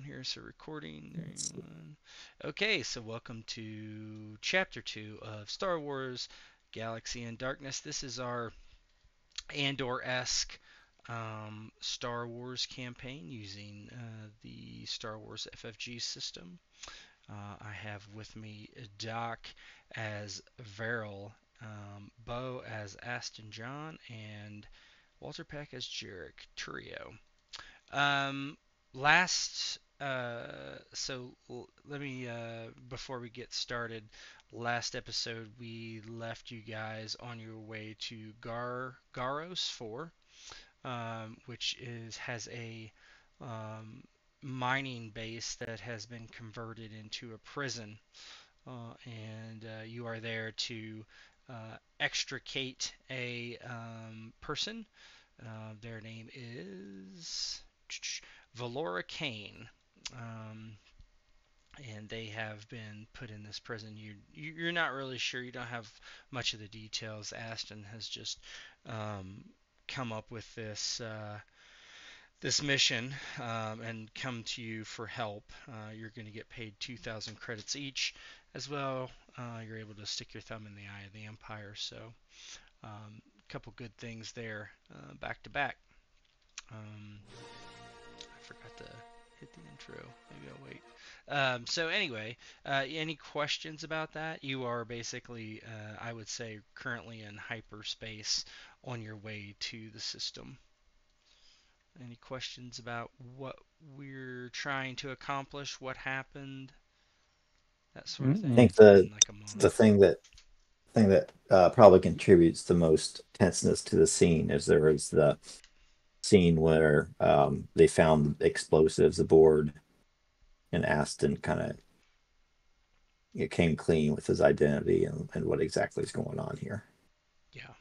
here. So recording. Okay, so welcome to Chapter 2 of Star Wars Galaxy and Darkness. This is our Andor-esque Star Wars campaign using the Star Wars FFG system. I have with me Doc as Varyl, Bo as Aston John, and Walter Peck as Jarek Trio. Um, last, let me, before we get started, last episode we left you guys on your way to Garos 4, which has a um, mining base that has been converted into a prison, and you are there to extricate a person. Their name is Valora Kane, um, and they have been put in this prison. You're not really sure. You don't have much of the details. Aston has just um, come up with this mission and come to you for help. You're going to get paid 2,000 credits each, as well. You're able to stick your thumb in the eye of the Empire. So, a couple good things there, back to back. I forgot to hit the intro. Maybe I'll wait. So anyway, any questions about that? You are basically, I would say, currently in hyperspace on your way to the system. Any questions about what we're trying to accomplish, what happened, that sort of I thing? think It's been like a the month. thing that probably contributes the most tenseness to the scene is there was the scene where they found explosives aboard and Aston kind of came clean with his identity and what exactly is going on here. Yeah.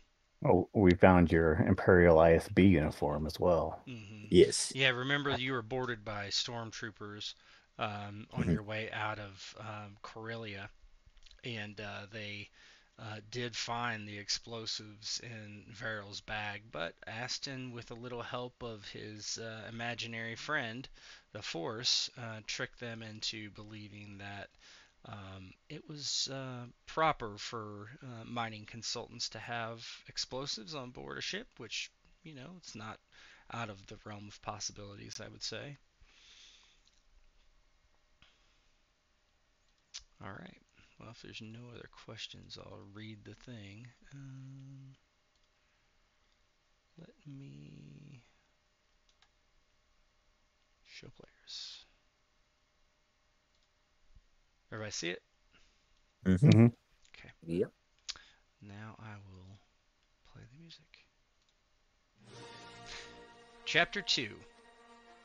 Oh, we found your Imperial ISB uniform as well. Yes. Yeah, remember you were boarded by stormtroopers on Mhm. your way out of Corellia, and they did find the explosives in Varyl's bag, but Aston, with a little help of his imaginary friend, the Force, tricked them into believing that it was proper for mining consultants to have explosives on board a ship, which, it's not out of the realm of possibilities, I would say. All right. Well, if there's no other questions, I'll read the thing. Let me show players. Everybody see it? Hmm. Hmm. Okay. Yep. Now I will play the music. Chapter 2,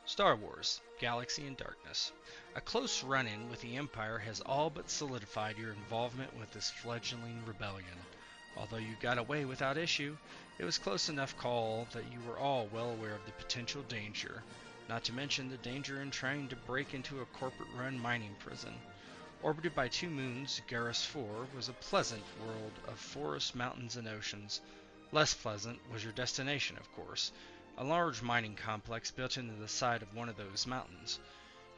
Star Wars Galaxy and Darkness. A close run-in with the Empire has all but solidified your involvement with this fledgling rebellion. Although you got away without issue, it was close enough call that you were all well aware of the potential danger, not to mention the danger in trying to break into a corporate-run mining prison. Orbited by two moons, Garrus 4 was a pleasant world of forests, mountains, and oceans. Less pleasant was your destination, of course, a large mining complex built into the side of one of those mountains.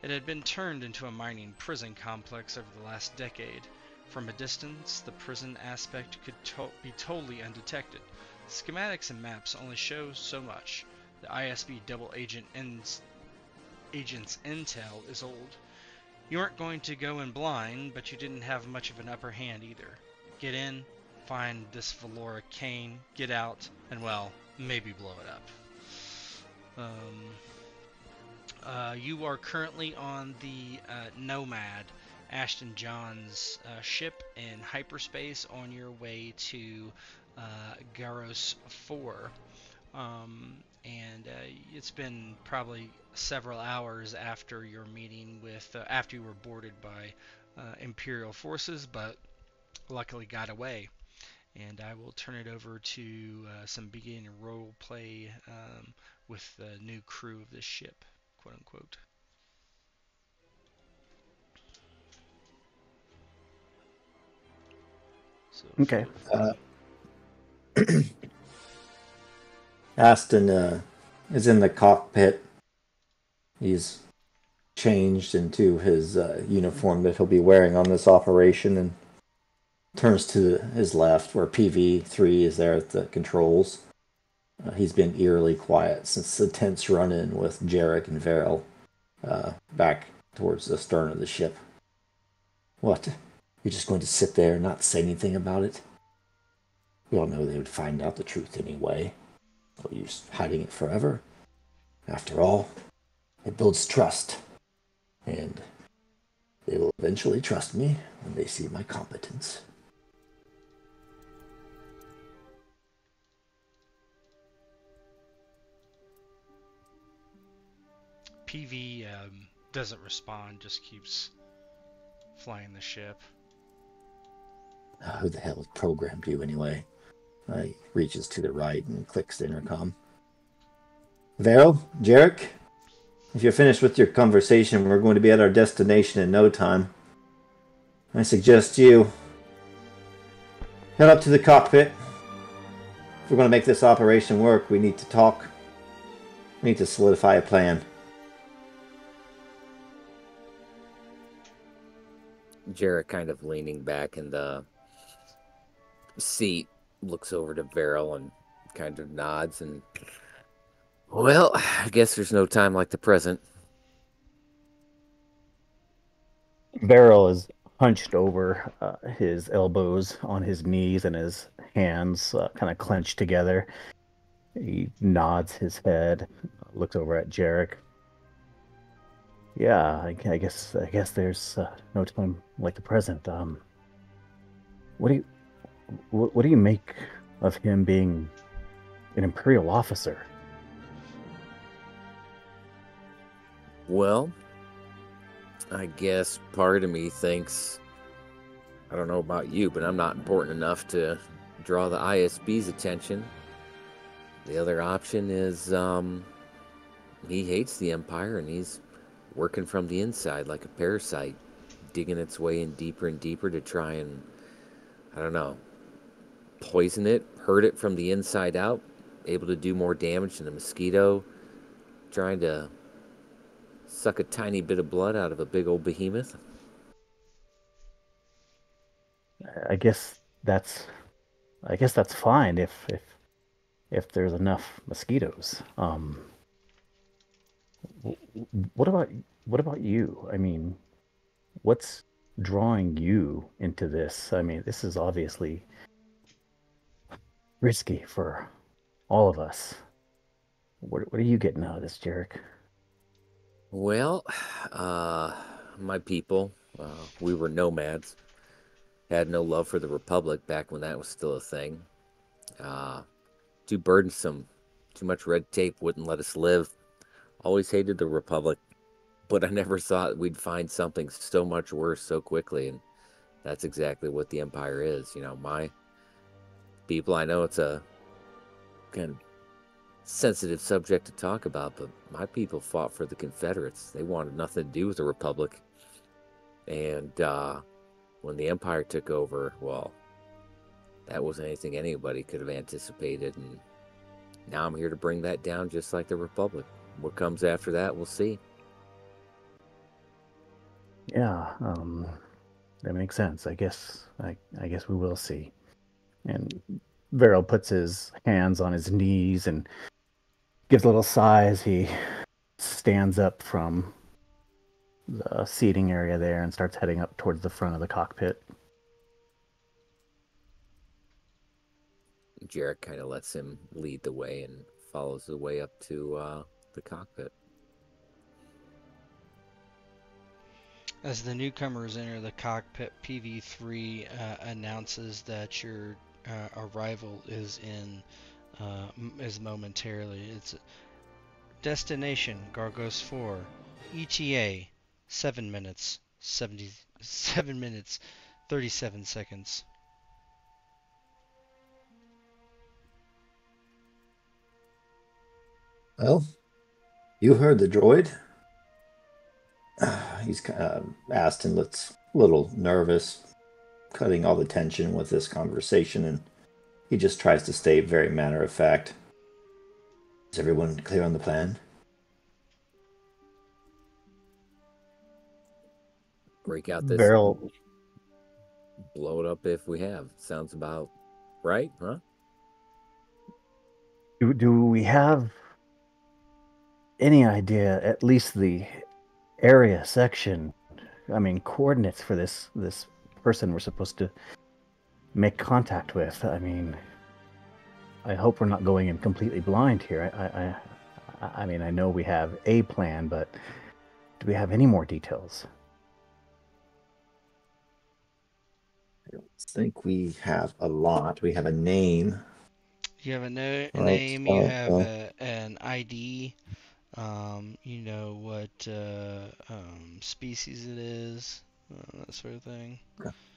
It had been turned into a mining prison complex over the last decade. From a distance, the prison aspect could be totally undetected. Schematics and maps only show so much. The ISB double agent's intel is old. You weren't going to go in blind, but you didn't have much of an upper hand either. Get in, find this Valora Kane, get out, and well, maybe blow it up. You are currently on the Nomad, Ashton John's ship in hyperspace on your way to Garos 4. And it's been probably several hours after your meeting after you were boarded by Imperial forces, but luckily got away. And I will turn it over to some beginning role play with the new crew of this ship, quote unquote. So Okay. Aston is in the cockpit. He's changed into his uniform that he'll be wearing on this operation and turns to his left where PV3 is there at the controls. He's been eerily quiet since the tense run-in with Jarek and Varyl back towards the stern of the ship. What? You're just going to sit there and not say anything about it? We all know they would find out the truth anyway. Are you just hiding it forever? After all, it builds trust. And they will eventually trust me when they see my competence. PV doesn't respond, just keeps flying the ship. Who the hell programmed you anyway? He reaches to the right and clicks the intercom. Varyl, Jarek, if you're finished with your conversation, we're going to be at our destination in no time. I suggest you head up to the cockpit. If we're going to make this operation work, we need to talk. We need to solidify a plan. Jarek, kind of leaning back in the seat, looks over to Varyl and kind of nods and, well, I guess there's no time like the present. Varyl is hunched over, his elbows on his knees and his hands kind of clenched together. He nods his head, looks over at Jarek. Yeah, I guess there's no time like the present. What do you make of him being an Imperial officer? Well, I guess part of me thinks, I don't know about you, but I'm not important enough to draw the ISB's attention. The other option is he hates the Empire and he's working from the inside like a parasite, digging its way in deeper and deeper to try and, I don't know, poison it, hurt it from the inside out, able to do more damage than a mosquito, trying to suck a tiny bit of blood out of a big old behemoth. I guess that's fine if there's enough mosquitoes. What about you? I mean, what's drawing you into this? I mean, this is obviously risky for all of us. What are you getting out of this, Jarek? Well, my people, we were nomads, had no love for the Republic back when that was still a thing. Too burdensome, too much red tape wouldn't let us live. Always hated the Republic, but I never thought we'd find something so much worse so quickly, and that's exactly what the Empire is. You know, my people, I know it's a kind of sensitive subject to talk about, but my people fought for the Confederates. They wanted nothing to do with the Republic. And when the Empire took over, well, that wasn't anything anybody could have anticipated. And now I'm here to bring that down just like the Republic. What comes after that, we'll see. Yeah, that makes sense. I guess we will see. And Varyl puts his hands on his knees and gives a little sigh as he stands up from the seating area there and starts heading up towards the front of the cockpit. Jarek kind of lets him lead the way and follows the way up to the cockpit. As the newcomers enter the cockpit, PV3 announces that your arrival is momentarily. It's destination Gargos 4, ETA 7 minutes 37 seconds. Well, you heard the droid. He's Aston looks a little nervous, cutting all the tension with this conversation, and he just tries to stay very matter of fact. Is everyone clear on the plan? break out this, Varyl, blow it up if we have. Sounds about right, huh? do we have any idea, at least the area, section, I mean, coordinates for this person we're supposed to make contact with? I mean, I hope we're not going in completely blind here. I mean, I know we have a plan, but do we have any more details? I don't think we have a lot. We have a name. You have a Right. name, you have an ID, you know what species it is, that sort of thing.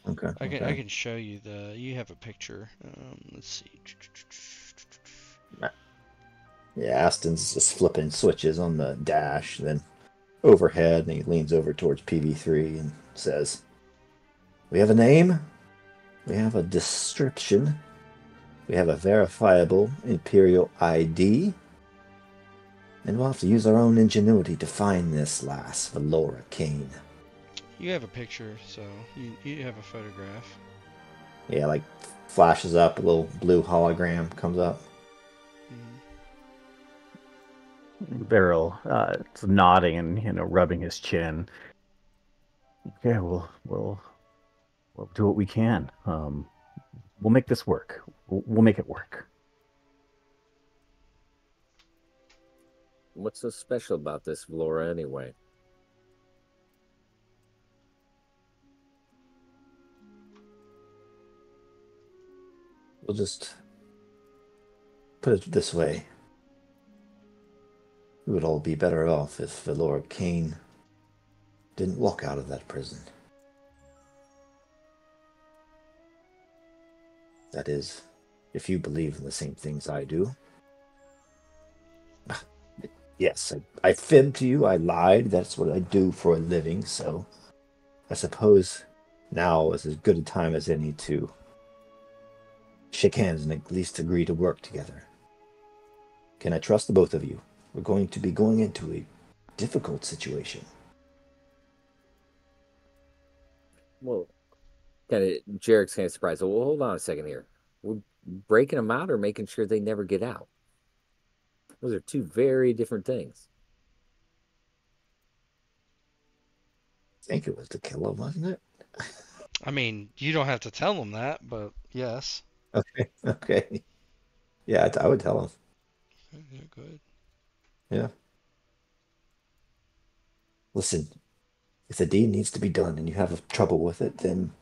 Okay. I can show you you have a picture. Let's see. Yeah, Aston's just flipping switches on the dash, then overhead, and he leans over towards PV3 and says, "We have a name, we have a description, we have a verifiable Imperial ID, and we'll have to use our own ingenuity to find this lass, Valora Kane." You have a picture, so you have a photograph. Yeah, like flashes up, a little blue hologram comes up. Varyl, nodding and rubbing his chin. Okay, we'll do what we can. We'll make this work. We'll make it work. What's so special about this Valora anyway? We'll just put it this way. We would all be better off if Valora Kane didn't walk out of that prison. That is, if you believe in the same things I do. Yes, I fibbed to you, I lied, that's what I do for a living, so I suppose now is as good a time as any to shake hands and at least agree to work together. Can I trust the both of you? We're going to be going into a difficult situation. Well, Jarek's kind of surprised. Well, hold on a second here. We're breaking them out or making sure they never get out? Those are two very different things. I think it was to kill him, wasn't it? I mean, you don't have to tell them that, but yes. Okay. Yeah, I would tell him. Yeah, good. Yeah. Listen, if the deed needs to be done and you have trouble with it, then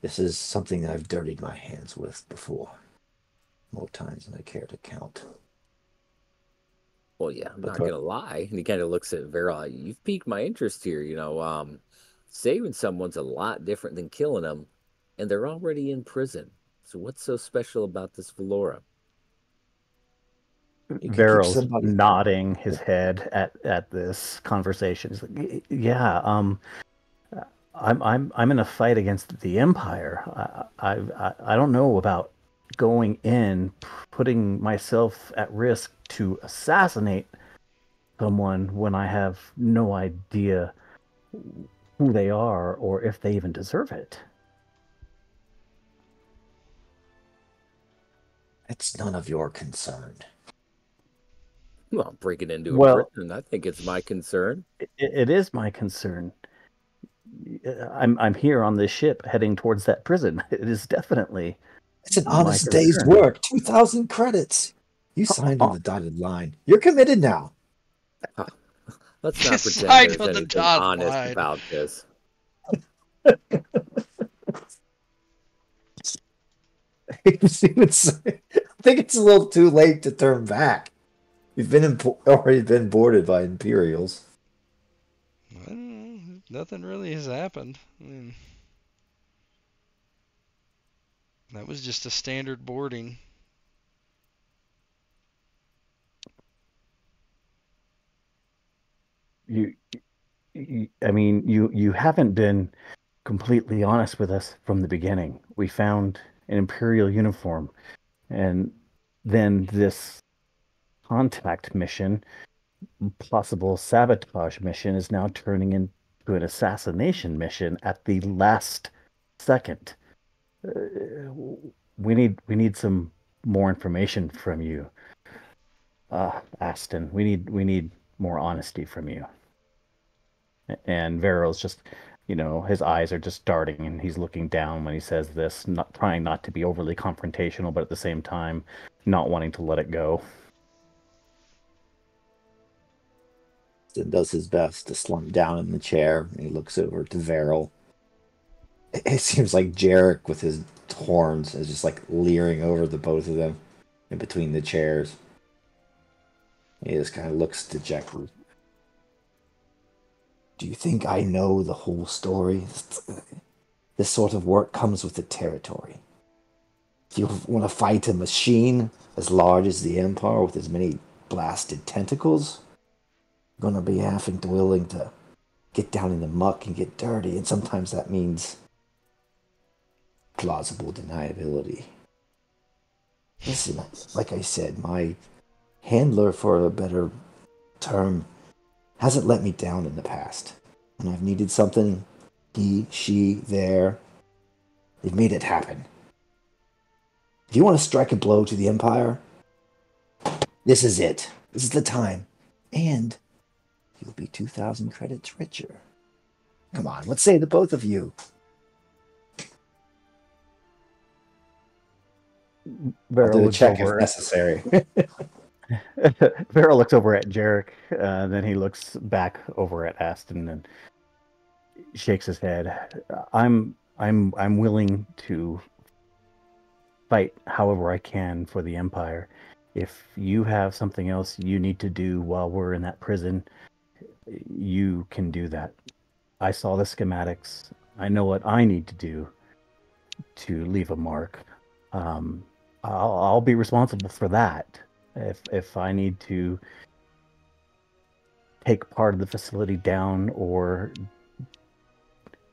this is something that I've dirtied my hands with before. More times than I care to count. Well, yeah, I'm not gonna lie. And he kind of looks at Varyl. You've piqued my interest here. Saving someone's a lot different than killing them, and they're already in prison. So what's so special about this Valora? Varyl's nodding his head at this conversation. He's like, "Yeah, I'm in a fight against the Empire. I don't know about going in, putting myself at risk to assassinate someone when I have no idea who they are or if they even deserve it." It's none of your concern. Well, breaking into a prison, I think it's my concern. It is my concern. I'm here on this ship heading towards that prison. It is definitely. It's an honest day's work. 2,000 credits. You signed on the dotted line. You're committed now. Let's not pretend there's anything honest about this. I think it's a little too late to turn back. You've already been boarded by Imperials. I don't know. Nothing really has happened. I mean, that was just a standard boarding. You haven't been completely honest with us from the beginning. We found an Imperial uniform, and then this contact mission, possible sabotage mission, is now turning into to an assassination mission at the last second. We need some more information from you, Aston. We need more honesty from you. And Varyl's just, his eyes are just darting, and he's looking down when he says this, not trying not to be overly confrontational, but at the same time, not wanting to let it go. Aston does his best to slump down in the chair, and he looks over to Varyl. It seems like Jarek with his horns is just like leering over the both of them in between the chairs. He just kind of looks dejected. Do you think I know the whole story? This sort of work comes with the territory. If you want to fight a machine as large as the Empire with as many blasted tentacles, you're going to be having to willing to get down in the muck and get dirty, and sometimes that means plausible deniability. Listen, like I said, my handler, for a better term, hasn't let me down in the past. When I've needed something, he, she, there, they've made it happen. If you want to strike a blow to the Empire, this is it. This is the time. And you'll be 2,000 credits richer. Come on, let's say the both of you. I'll do a check if necessary. Varyl looks over at Jarek, then he looks back over at Aston and shakes his head. I'm willing to fight however I can for the Empire. If you have something else you need to do while we're in that prison, you can do that. I saw the schematics. I know what I need to do to leave a mark. I'll be responsible for that. If I need to take part of the facility down or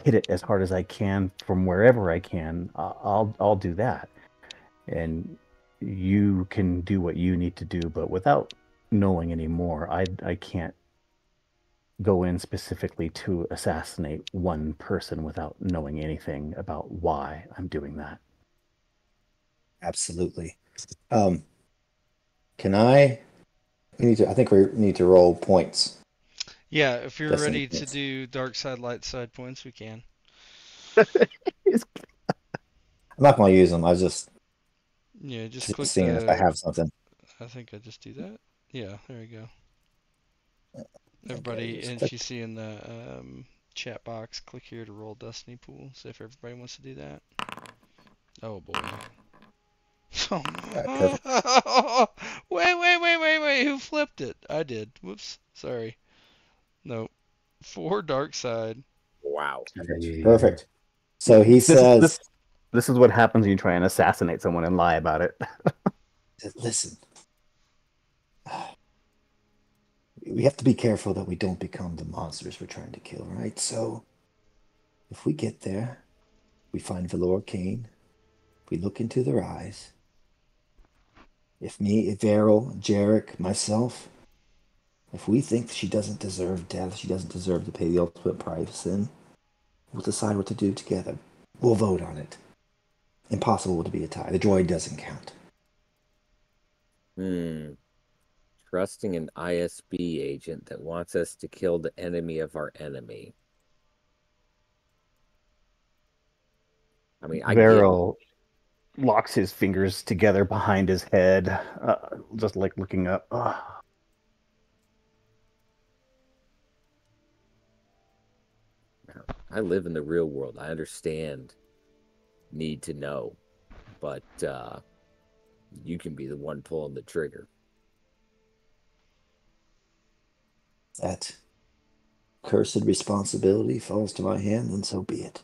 hit it as hard as I can from wherever I can, I'll do that. And you can do what you need to do, but without knowing any more, I can't go in specifically to assassinate one person without knowing anything about why I'm doing that. Absolutely. Can I think we need to roll points. Yeah, if you're Destiny ready to points. do dark side, light side points, we can. I'm not going to use them. I was just Yeah, just click seeing if I have something. I think I just do that. Yeah, there you go. Everybody, and if you see in the chat box, click here to roll Destiny pool. See if everybody wants to do that. Oh boy. Right, Wait. Who flipped it? I did. Whoops. Sorry. No. 4 dark side. Wow. perfect. So he says, This is what happens when you try and assassinate someone and lie about it. listen, we have to be careful that we don't become the monsters we're trying to kill, right? So if we get there, we find Valor Kane, we look into their eyes. If Varyl, Jarek, myself, if we think she doesn't deserve death, she doesn't deserve to pay the ultimate price, then we'll decide what to do together. We'll vote on it. Impossible to be a tie. The droid doesn't count. Trusting an ISB agent that wants us to kill the enemy of our enemy. I mean, Varyl locks his fingers together behind his head, just like looking up. I live in the real world. I understand need to know, but you can be the one pulling the trigger. That cursed responsibility falls to my hand, and so be it.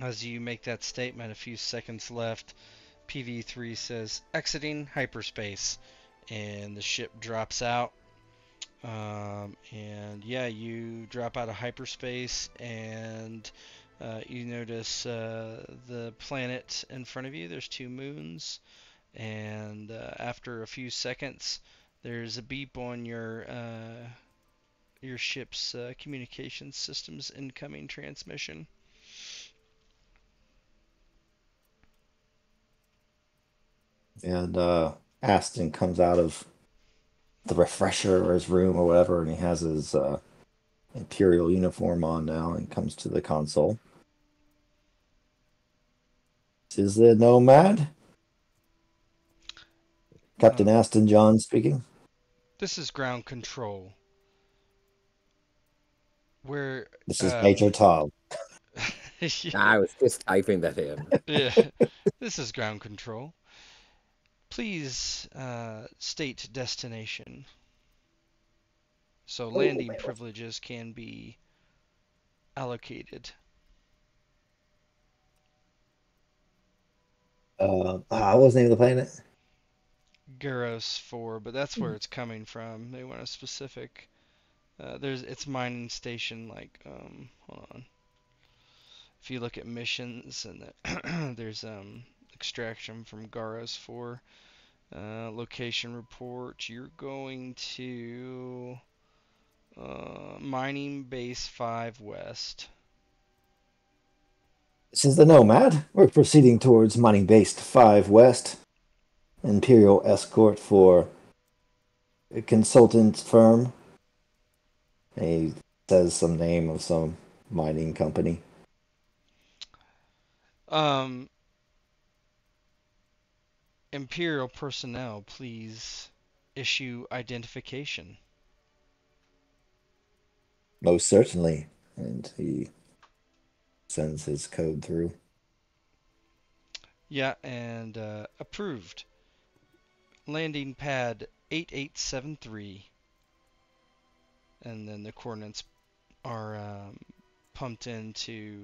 As you make that statement, a few seconds left, PV3 says, exiting hyperspace, and the ship drops out. And yeah, you drop out of hyperspace, and you notice the planet in front of you. There's 2 moons. and after a few seconds, there's a beep on your ship's communication system's incoming transmission. And Aston comes out of the refresher or his room or whatever, and he has his Imperial uniform on now and comes to the console. This is the Nomad? Captain Aston John speaking. This is ground control. Where This is Major Tom. I was just typing that in. Yeah, this is ground control. Please state destination. So landing privileges can be allocated. What was the name of the planet? Gyros 4, but that's where it's coming from. They want a specific. It's mining station hold on. If you look at missions and there's extraction from Garos 4 location report, you're going to mining base 5 west. This is the Nomad. We're proceeding towards mining base 5 west. Imperial escort for a consultant firm. And he says some name of some mining company. Imperial personnel, please issue identification. Most certainly. And he sends his code through. Yeah, and approved. Landing pad 8873. And then the coordinates are pumped into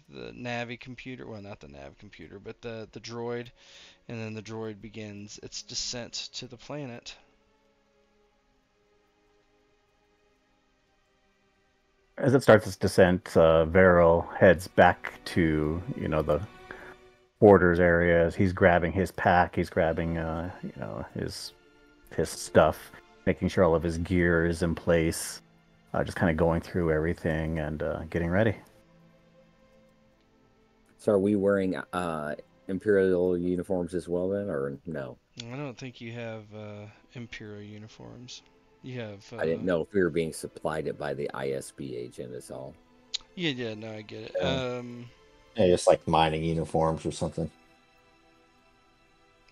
the Navi computer. Well, not the Nav computer, but the droid. And then the droid begins its descent to the planet. As it starts its descent, Varyl heads back to, the quarters areas. He's grabbing his pack. He's grabbing, his stuff, making sure all of his gear is in place. Just kind of going through everything and getting ready. So are we wearing Imperial uniforms as well then, or no? I don't think you have Imperial uniforms. You have. I didn't know if we were being supplied it by the ISB agent is all. Yeah, no, I get it. Yeah, just like mining uniforms or something.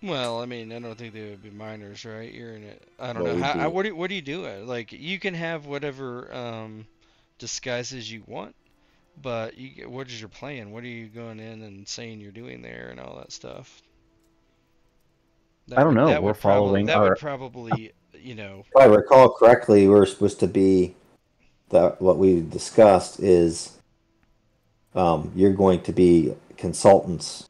Well, I mean, I don't think they would be miners, right? You're in it. I don't know. What do you do? Like, you can have whatever disguises you want, but what is your plan? What are you going in and saying you're doing there and all that stuff? I don't know. We're following. That would probably, If I recall correctly, we're supposed to be. What we discussed is, you're going to be consultants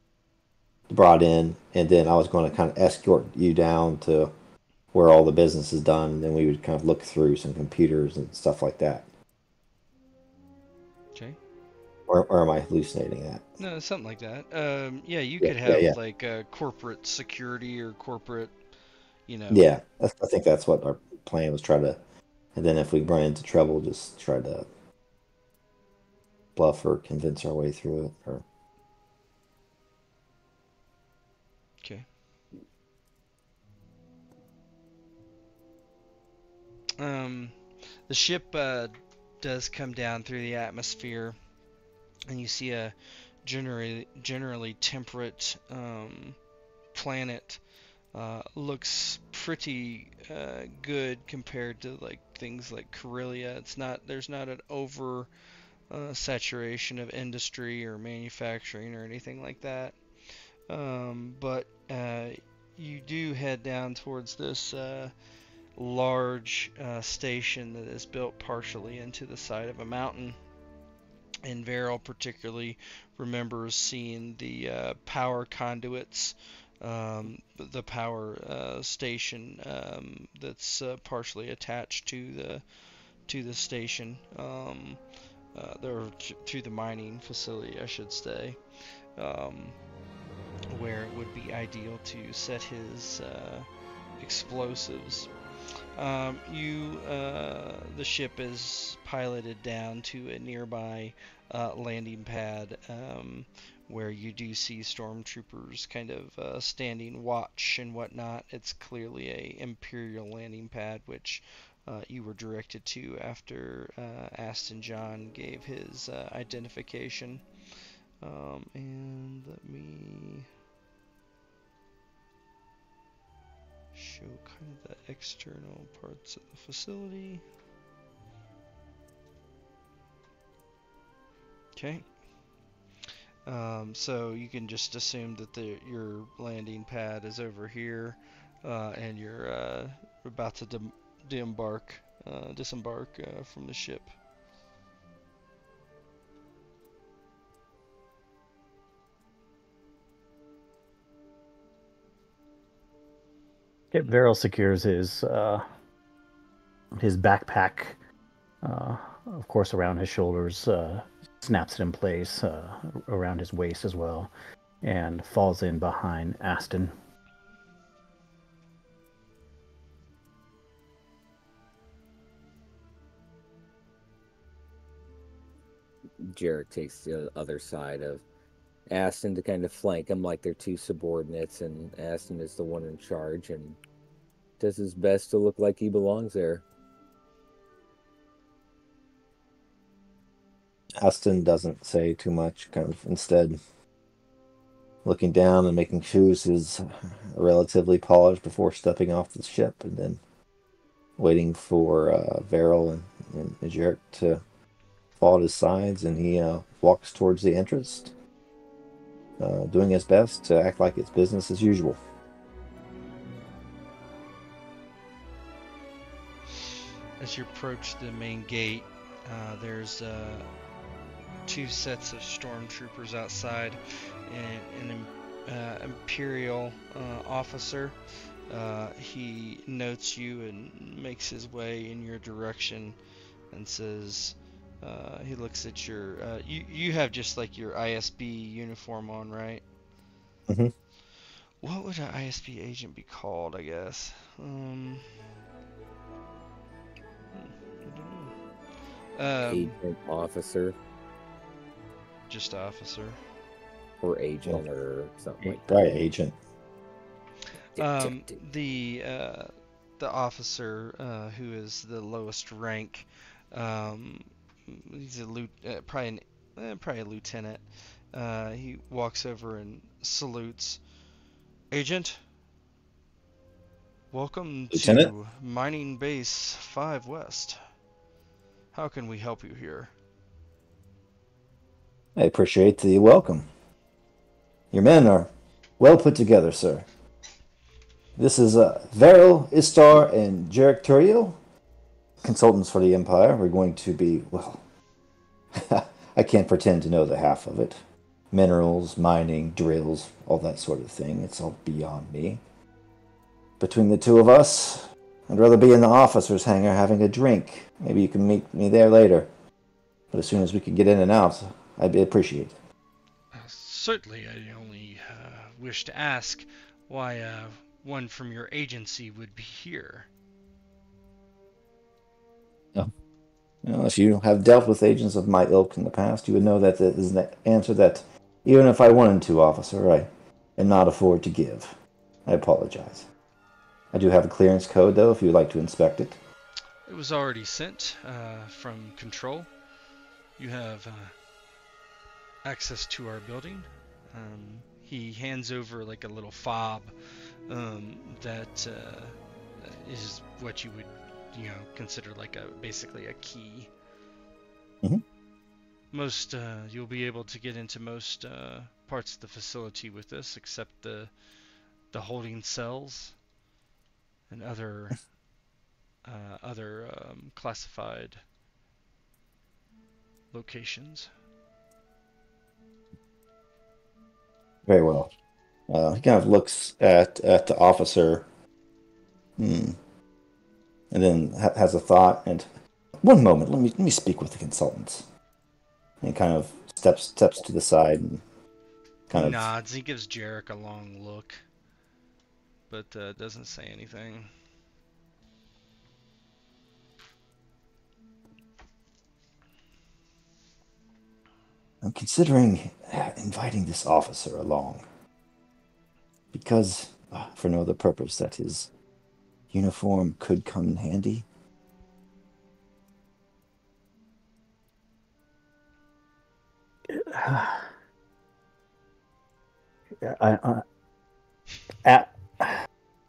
brought in, and then I was going to kind of escort you down to where all the business is done, and then we would kind of look through some computers and stuff like that. Okay. Or am I hallucinating that? No, something like that. Yeah, you could have like corporate security or corporate, Yeah, I think that's what our plan was, try to, and then if we run into trouble, just try to bluff or convince our way through it. Or okay. The ship does come down through the atmosphere, and you see a generally temperate planet. Looks pretty good compared to like things like Corellia. There's not an over saturation of industry or manufacturing or anything like that. But you do head down towards this large station that is built partially into the side of a mountain. And Varyl particularly remembers seeing the power conduits, the power station that's partially attached to the station, to the mining facility, I should say. where it would be ideal to set his explosives. The ship is piloted down to a nearby landing pad, where you do see stormtroopers kind of standing watch and whatnot. It's clearly a Imperial landing pad, which you were directed to after Aston John gave his identification. And let me show kind of the external parts of the facility. Okay. So you can just assume that your landing pad is over here, and you're about to disembark from the ship. Okay, Varyl secures his backpack, of course, around his shoulders, snaps it in place around his waist as well, and falls in behind Aston. Jarek takes the other side of Aston to kind of flank him like they're two subordinates, and Aston is the one in charge and does his best to look like he belongs there. Aston doesn't say too much, kind of instead looking down and making shoes is relatively polished before stepping off the ship, and then waiting for Varyl and Jarek to fall at his sides, and he walks towards the entrance, doing his best to act like it's business as usual. As you approach the main gate, there's two sets of stormtroopers outside, and an Imperial officer. He notes you and makes his way in your direction and says, he looks at your, you have just like your ISB uniform on, right? Mm-hmm. What would an ISB agent be called, I guess? Agent, officer, just officer. or agent, or something like that. Right, agent. The officer who is the lowest rank, he's probably a lieutenant. He walks over and salutes. Agent, welcome Lieutenant? to Mining Base 5 West. How can we help you here? I appreciate the welcome. Your men are well put together, sir. This is Varyl, Istar, and Jarek Turiel, consultants for the Empire. We're going to be, well, I can't pretend to know the half of it. Minerals, mining, drills, all that sort of thing. It's all beyond me. Between the two of us, I'd rather be in the officers' hangar having a drink. Maybe you can meet me there later. But as soon as we can get in and out, I'd appreciate it. Certainly, I only wish to ask why one from your agency would be here. If you have dealt with agents of my ilk in the past, you would know that is an answer that, even if I wanted to, officer, I cannot afford to give. I apologize. I do have a clearance code, though, if you would like to inspect it. It was already sent from control. You have access to our building. He hands over like a little fob that is what you would, consider like basically a key. Mm-hmm. Most you'll be able to get into most parts of the facility with this, except the holding cells and other classified locations. Very well. He kind of looks at the officer, and then has a thought. And one moment, let me speak with the consultants. And he kind of steps to the side and kind He of. nods. He gives Jarek a long look, but doesn't say anything. I'm considering inviting this officer along because, for no other purpose, that his uniform could come in handy.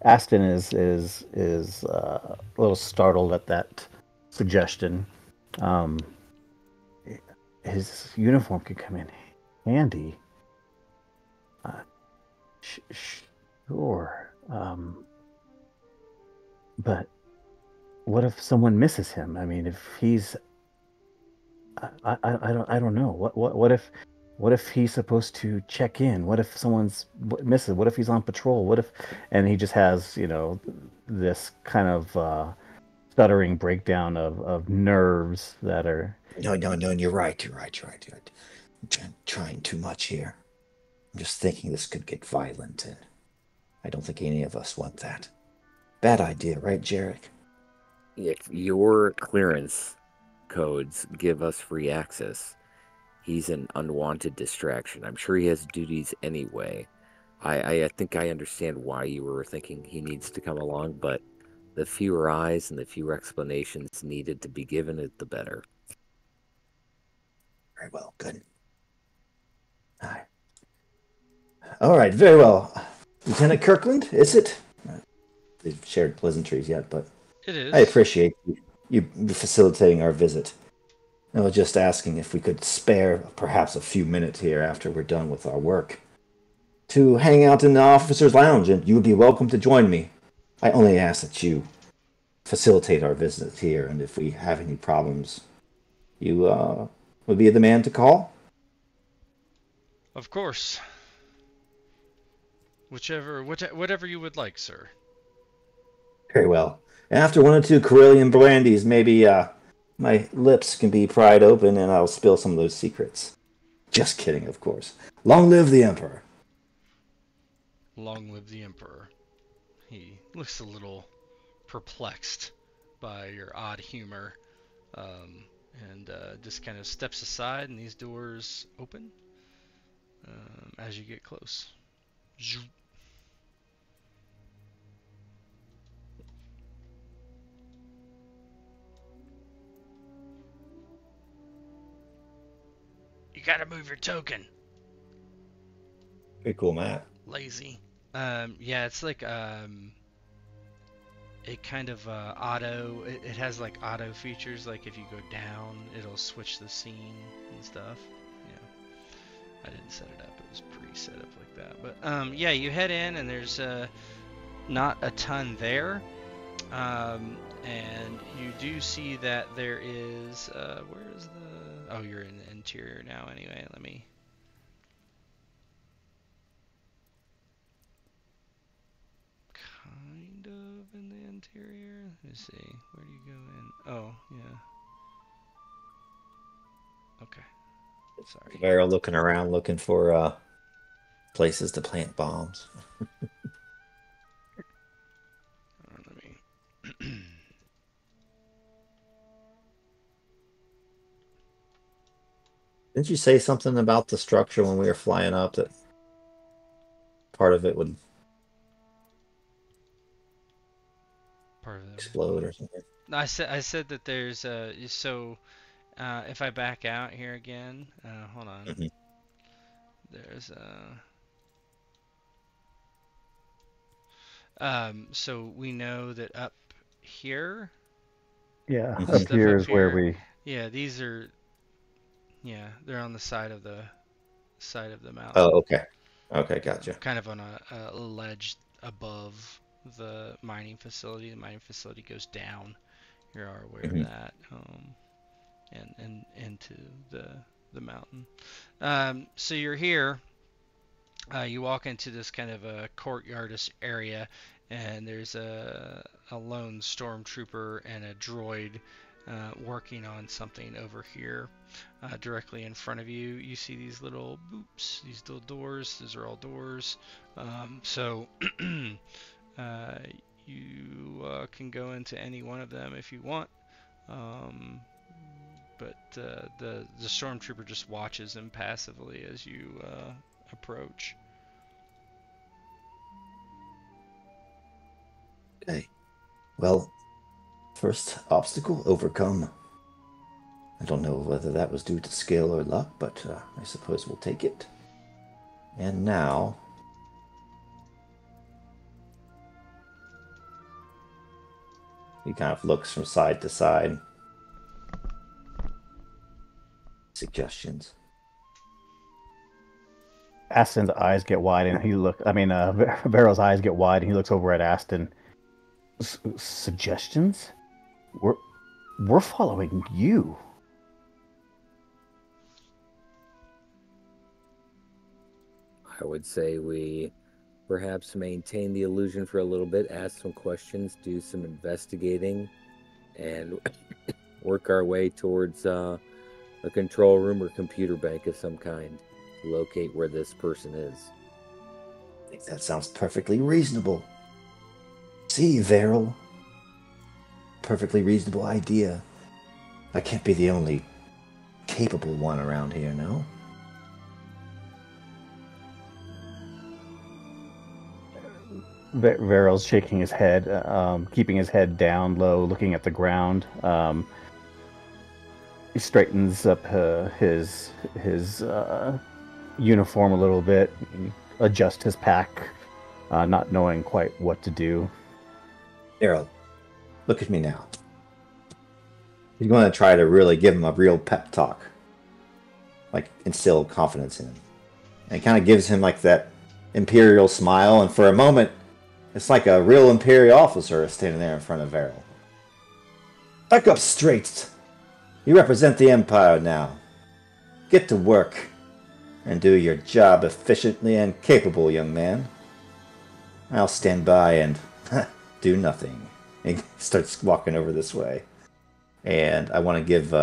Aston is a little startled at that suggestion. His uniform could come in handy. Sure. But what if someone misses him? I mean, if he's, I don't know. What if he's supposed to check in? What if someone's misses? What if he's on patrol? What if, and he just has, this kind of stuttering breakdown of nerves that are. No, you're right. You're right. I'm trying too much here. I'm just thinking this could get violent, and I don't think any of us want that. Bad idea, right, Jarek? If your clearance codes give us free access, he's an unwanted distraction. I'm sure he has duties anyway. I think I understand why you were thinking he needs to come along, but the fewer eyes and the fewer explanations needed to be given, the better. Very well, good. All right, very well. Lieutenant Kirkland, is it? They've shared pleasantries yet, but It is. I appreciate you facilitating our visit. I was just asking if we could spare perhaps a few minutes here after we're done with our work to hang out in the officer's lounge, and you would be welcome to join me. I only ask that you facilitate our visit here, and if we have any problems, you would be the man to call. Of course. Whatever you would like, sir. Very well. After one or two Carillion brandies, maybe my lips can be pried open and I'll spill some of those secrets. Just kidding, of course. Long live the Emperor. Long live the Emperor. He looks a little perplexed by your odd humor, and just kind of steps aside, and these doors open as you get close. Zoop. You gotta move your token. Pretty cool, Matt. Lazy. Yeah, it's like it kind of auto. It has like auto features. Like if you go down, it'll switch the scene and stuff. Yeah, I didn't set it up. It was pre-set up like that. But yeah, you head in and there's not a ton there. And you do see that there is where is the? Oh, you're in the interior now. Anyway, let me. Kind of in the interior. Let me see. Where do you go in? Oh, yeah. Okay. Sorry. Varyl looking around, looking for places to plant bombs. Let me. Didn't you say something about the structure when we were flying up that part of it would explode or something? I said that there's so if I back out here again, hold on. Mm-hmm. There's so we know that up here. Yeah, Mhm. up Stuff here up is where here. we. Yeah, these are. Yeah, they're on the side of the mountain. Oh, okay. Okay, gotcha. Kind of on a ledge above the mining facility. The mining facility goes down. You are aware Mhm. of that. And into the mountain. So you're here. You walk into this kind of a courtyardish area, and there's a lone stormtrooper and a droid working on something over here. Directly in front of you, you see these little boops, these little doors. These are all doors. So you can go into any one of them if you want. Um, but the stormtrooper just watches him passively as you approach. Okay. Well, first obstacle overcome. I don't know whether that was due to skill or luck, but I suppose we'll take it. And now... He kind of looks from side to side. Suggestions. Aston's eyes get wide, and Varyl's eyes get wide, and he looks over at Aston. Suggestions? We're following you. I would say we perhaps maintain the illusion for a little bit, ask some questions, do some investigating, and work our way towards a control room or computer bank of some kind to locate where this person is. I think that sounds perfectly reasonable. See, Varyl? Perfectly reasonable idea. I can't be the only capable one around here, no? Varyl's shaking his head, keeping his head down low, looking at the ground. He straightens up his uniform a little bit, adjusts his pack, not knowing quite what to do. Varyl, look at me now. He's going to try to really give him a real pep talk. Like, instill confidence in him. And it kind of gives him, like, that Imperial smile, and for a moment, it's like a real Imperial officer standing there in front of Varyl. Back up straight. You represent the Empire now. Get to work and do your job efficiently and capable, young man. I'll stand by and do nothing. He starts walking over this way. And I want to give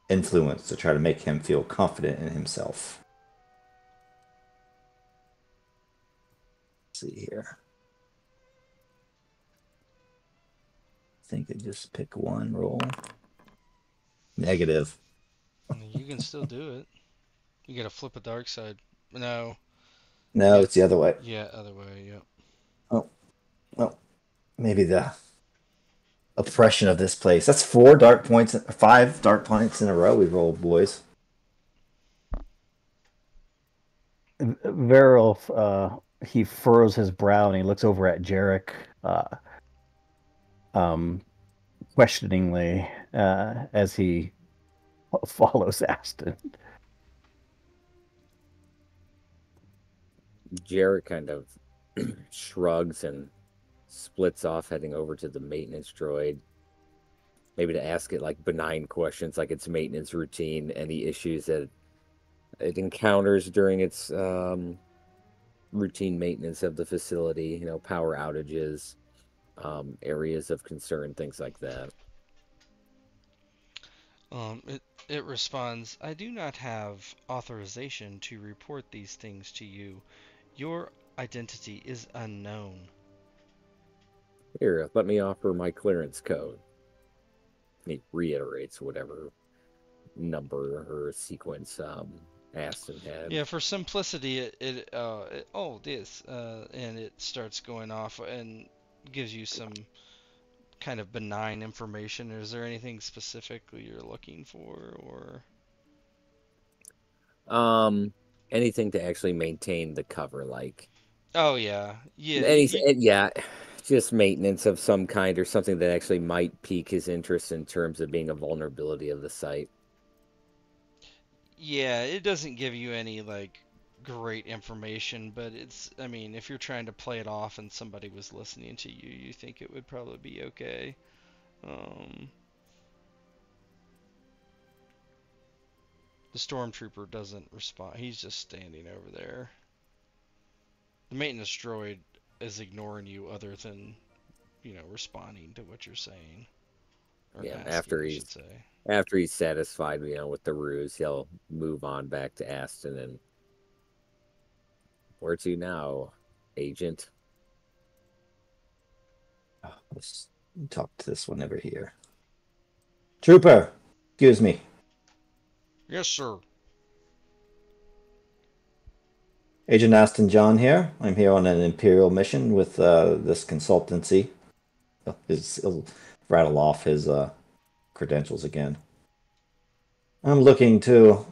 influence to try to make him feel confident in himself. Let's see here. I think I just pick one roll. Negative. You can still do it. You gotta flip a dark side. No. No, Yeah. it's the other way. Yeah, other way, yep. Oh, well, maybe the oppression of this place. That's 5 dark points in a row we rolled, boys. Varyl, he furrows his brow and he looks over at Jarek, questioningly, as he follows Aston. Jarek kind of shrugs and splits off, heading over to the maintenance droid. Maybe to ask it like benign questions, like its maintenance routine, any issues that it encounters during its routine maintenance of the facility, you know, power outages, areas of concern, things like that. It responds, I do not have authorization to report these things to you. Your identity is unknown. Here, let me offer my clearance code. He reiterates whatever number or sequence Aston had. Yeah, for simplicity, and it starts going off and gives you some kind of benign information. Is there anything specifically you're looking for, or? Anything to actually maintain the cover, like. Oh yeah, yeah, just maintenance of some kind or something that actually might pique his interest in terms of being a vulnerability of the site. Yeah, it doesn't give you any like great information, but I mean, if you're trying to play it off and somebody was listening to you, you think it would probably be okay. The stormtrooper doesn't respond. He's just standing over there. The maintenance droid is ignoring you other than, responding to what you're saying. Or Yeah, asking, I should say. after he's satisfied, with the ruse, he'll move on back to Aston. And where to now, Agent? Oh, let's talk to this one over here. Trooper, excuse me. Yes, sir. Agent Aston John here. I'm here on an Imperial mission with this consultancy. He'll rattle off his credentials again. I'm looking to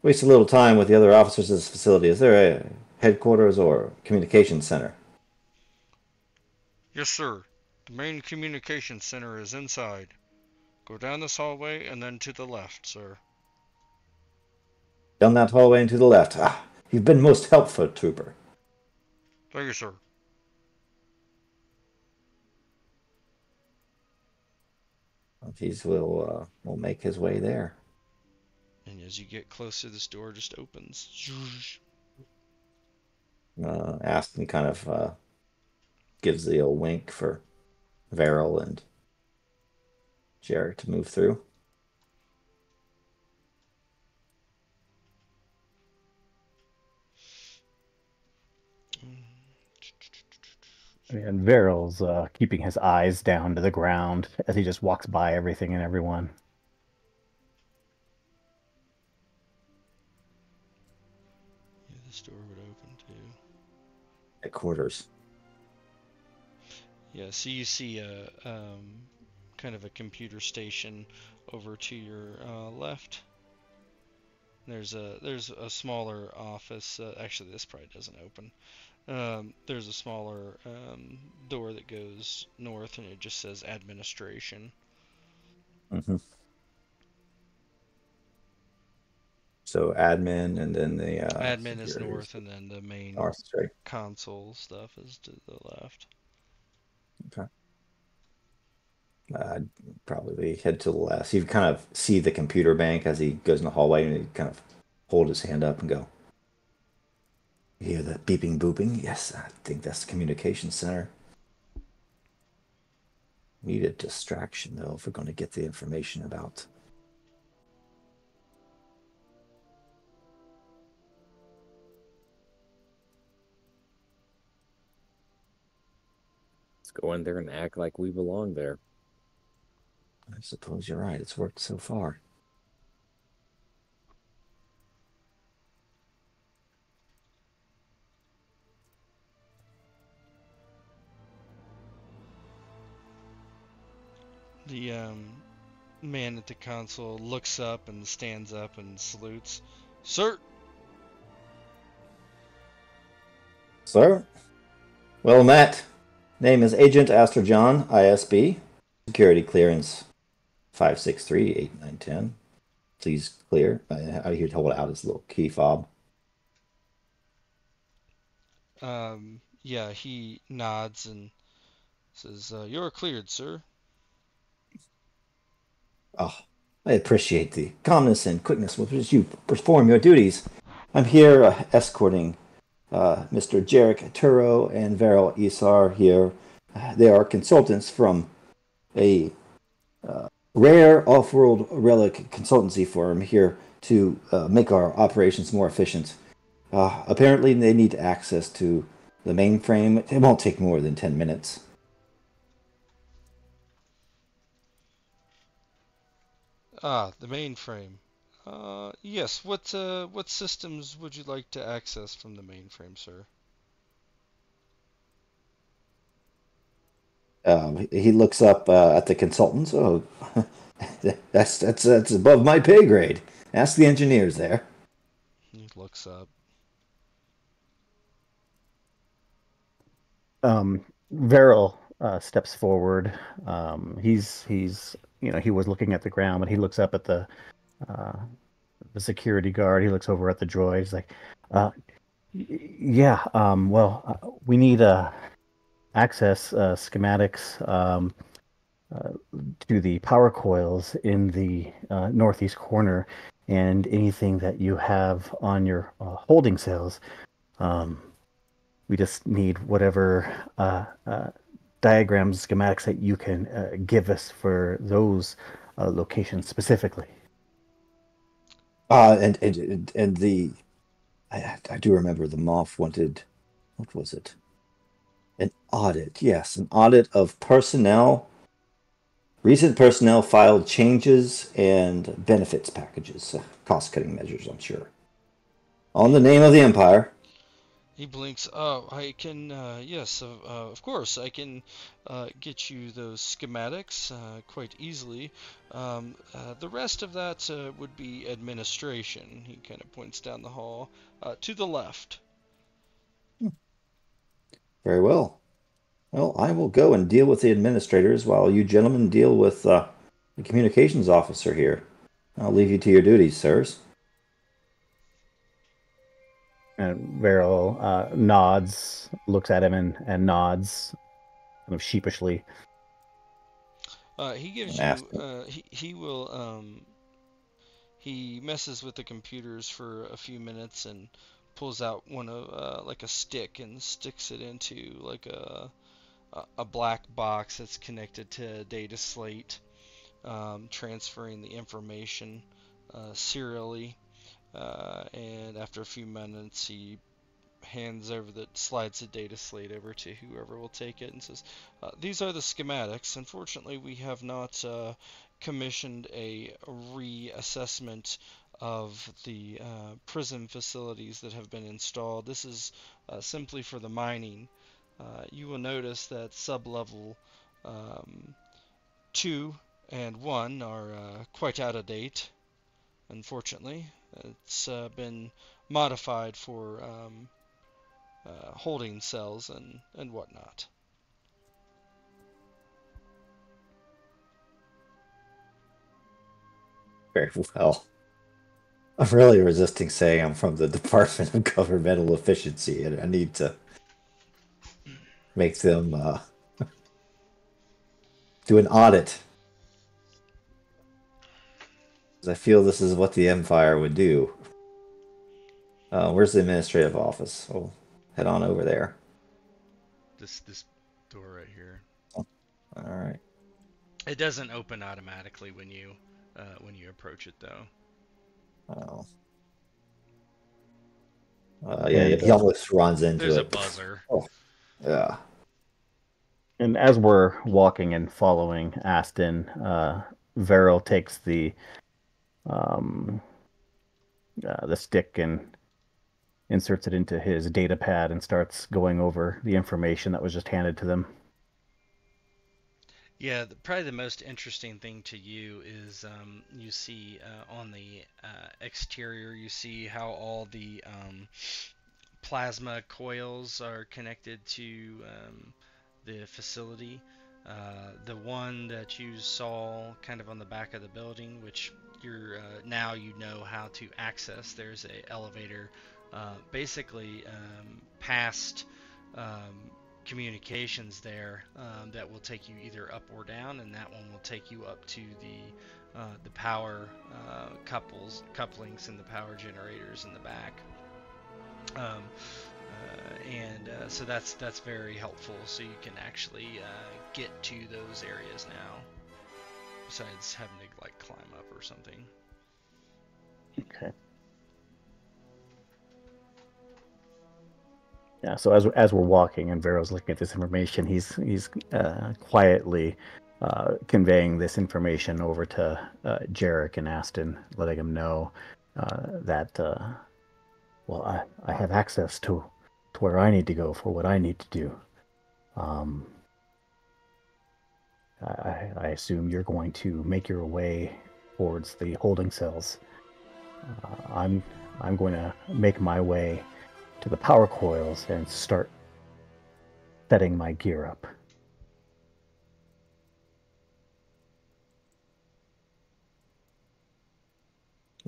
waste a little time with the other officers of this facility. Is there a headquarters or communication center? Yes, sir. The main communication center is inside. Go down this hallway and then to the left, sir. Down that hallway and to the left. Ah, you've been most helpful, Trooper. Thank you, sir. He will make his way there. And as you get closer, this door just opens. Aston kind of gives the old wink for Varyl and Jarek to move through. And Varyl's keeping his eyes down to the ground as he just walks by everything and everyone. Yeah, this door would open too. Headquarters. Yeah, so you see a kind of a computer station over to your left. There's a smaller office. Actually, this probably doesn't open. There's a smaller door that goes north, and it just says administration. Mm-hmm. So admin, and then the admin is north, and then the main console stuff is to the left. Okay. I'd probably head to the left. So you kind of see the computer bank as he goes in the hallway, and he kind of hold his hand up and go, "You hear the beeping, booping? Yes, I think that's the communication center. Need a distraction, though, if we're going to get the information about." Let's go in there and act like we belong there. I suppose you're right. It's worked so far. The man at the console looks up and stands up and salutes. Sir! Sir? Well met. Name is Agent Astor John, ISB. Security clearance 563-8910. Please clear. I hear to hold out his little key fob. Yeah, he nods and says, "You're cleared, sir." Oh, I appreciate the calmness and quickness with which you perform your duties. I'm here escorting Mr. Jarek Turo and Varyl Isar here. They are consultants from a rare off-world relic consultancy firm here to make our operations more efficient. Apparently, they need access to the mainframe. It won't take more than 10 minutes. Ah, the mainframe. Yes. What systems would you like to access from the mainframe, sir? He looks up at the consultants. Oh, that's above my pay grade. Ask the engineers there. He looks up. Varyl steps forward. He's he was looking at the ground, but he looks up at the security guard. He looks over at the droid. He's like, yeah, we need access schematics to the power coils in the northeast corner, and anything that you have on your holding cells. We just need whatever diagrams, schematics that you can give us for those locations specifically? And the I do remember the Moth wanted, what was it? An audit. Yes, an audit of personnel, recent personnel filed changes and benefits packages, cost-cutting measures, I'm sure. On the name of the Empire. He blinks. Oh, I can, yes, of course, I can get you those schematics quite easily. The rest of that would be administration. He kind of points down the hall to the left. Very well. Well, I will go and deal with the administrators while you gentlemen deal with the communications officer here. I'll leave you to your duties, sirs. And Varyl nods, looks at him and nods, kind of sheepishly. He gives And you. He will. He messes with the computers for a few minutes and pulls out one of like a stick and sticks it into like a black box that's connected to a data slate, transferring the information serially. And after a few minutes, he slides the data slate over to whoever will take it and says, "These are the schematics. Unfortunately, we have not commissioned a reassessment of the prison facilities that have been installed. This is simply for the mining. You will notice that sublevel um, 2 and 1 are quite out of date, unfortunately. It's been modified for holding cells and whatnot." very well. I'm really resisting saying I'm from the Department of Governmental Efficiency, and I need to make them do an audit. Because I feel this is what the Empire would do. Where's the administrative office? We'll head on over there. This door right here. All right. It doesn't open automatically when you approach it though. Oh. Yeah, he almost runs into There's a it. buzzer. Oh, yeah. And as we're walking and following Aston, Varyl takes the stick and inserts it into his data pad and starts going over the information that was just handed to them. Yeah, probably the most interesting thing to you is you see on the exterior, you see how all the plasma coils are connected to the facility. The one that you saw kind of on the back of the building, which you're now you know how to access. There's a elevator, basically past communications there that will take you either up or down, and that one will take you up to the power couplings and the power generators in the back. So that's very helpful. So you can actually get to those areas now, besides having to like climb up or something. Okay. Yeah. So as we're walking and Varyl's looking at this information, he's quietly conveying this information over to Jarek and Aston, letting him know that well, I have access to where I need to go for what I need to do. I assume you're going to make your way towards the holding cells. I'm going to make my way to the power coils and start setting my gear up.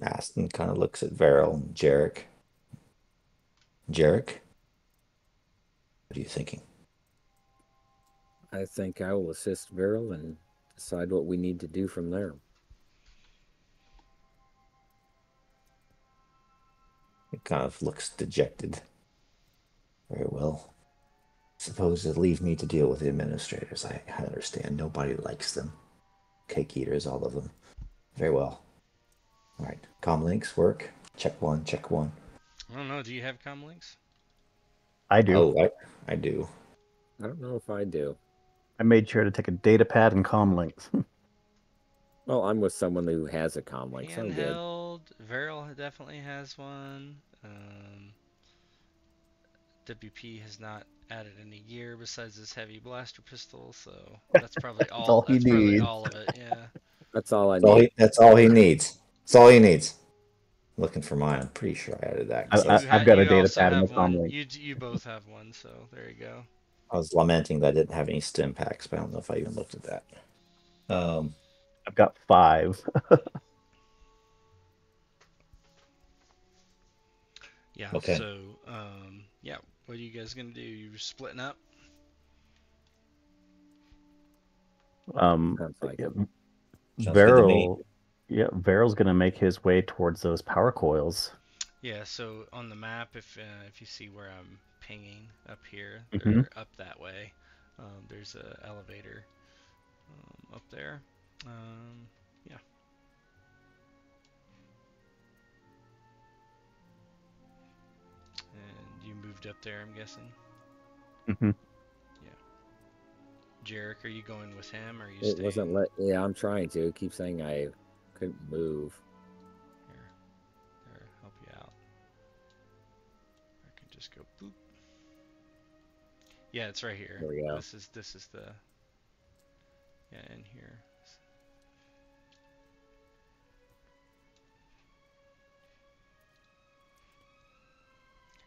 Aston kind of looks at Varyl and Jarek. Jarek, what are you thinking? I think I will assist Varyl and decide what we need to do from there. He kind of looks dejected. Very well. Suppose to leave me to deal with the administrators. I understand. Nobody likes them. Cake eaters, all of them. Very well. All right. Com links work. Check one. Check one. I don't know. Do you have com links? I do. Oh, I do. I don't know if I do. I made sure to take a data pad and comm links. Well, I'm with someone who has a comm link, so I'm good. Handheld. Varyl definitely has one. WP has not added any gear besides his heavy blaster pistol, so that's probably all. all he That's probably needs. all of it. Yeah. That's all I need. That's all he needs. That's all he needs. Looking for mine. I'm pretty sure I added that. I've got a data also pad and a have one. comm link. You both have one, so there you go. I was lamenting that I didn't have any stim packs, but I don't know if I even looked at that. I've got 5. Yeah. Okay. So, yeah. What are you guys gonna do? You splitting up? Sounds like it. Sounds good to me. Varyl's gonna make his way towards those power coils. Yeah. So on the map, if you see where I'm pinging up here, Mhm. or up that way, there's a elevator up there. Yeah. And you moved up there, I'm guessing. Mhm. Jarek, are you going with him, or are you It staying? wasn't let. Yeah, I'm trying to. It keeps saying I couldn't move. Here, help you out. I can just go boop. Yeah, it's right here. There we go. This is the in here.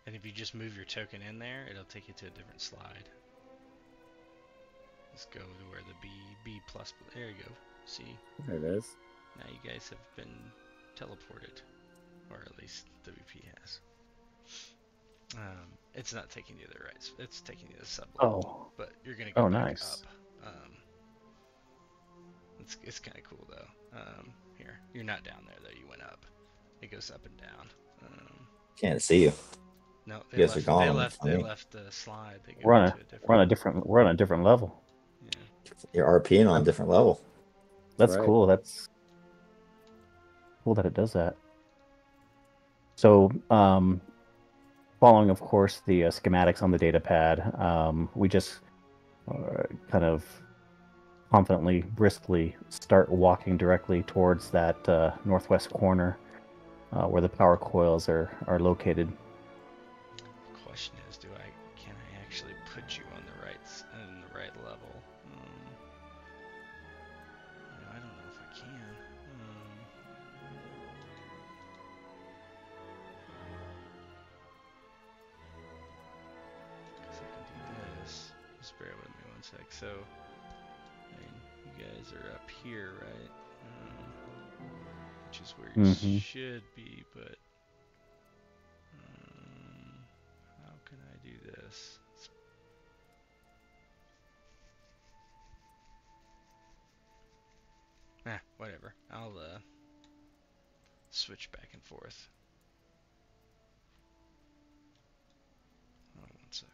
And if you just move your token in there, it'll take you to a different slide. Let's go to where the B plus. There you go. See, There it is. now you guys have been teleported, or at least WP has. It's not taking you to the right. It's taking you to sub level, Oh. but you're gonna go back Nice. up. It's kind of cool though. Here, you're not down there though. You went up. It goes up and down. Can't see you. No, You guys are gone. They left the slide. They go We're on to a different. we're on a different level. Yeah. You're RPing on a different level. That's Right. cool. That's cool that it does that. So, following, of course, the schematics on the data pad, we just kind of confidently, briskly start walking directly towards that northwest corner where the power coils are located. Question is, can I actually put you on the right level? I don't know if I can. Because I can do this. Just bear with me one sec. So, you guys are up here, right? Which is where you should be, but how can I do this? Whatever. I'll switch back and forth. Hold on one sec.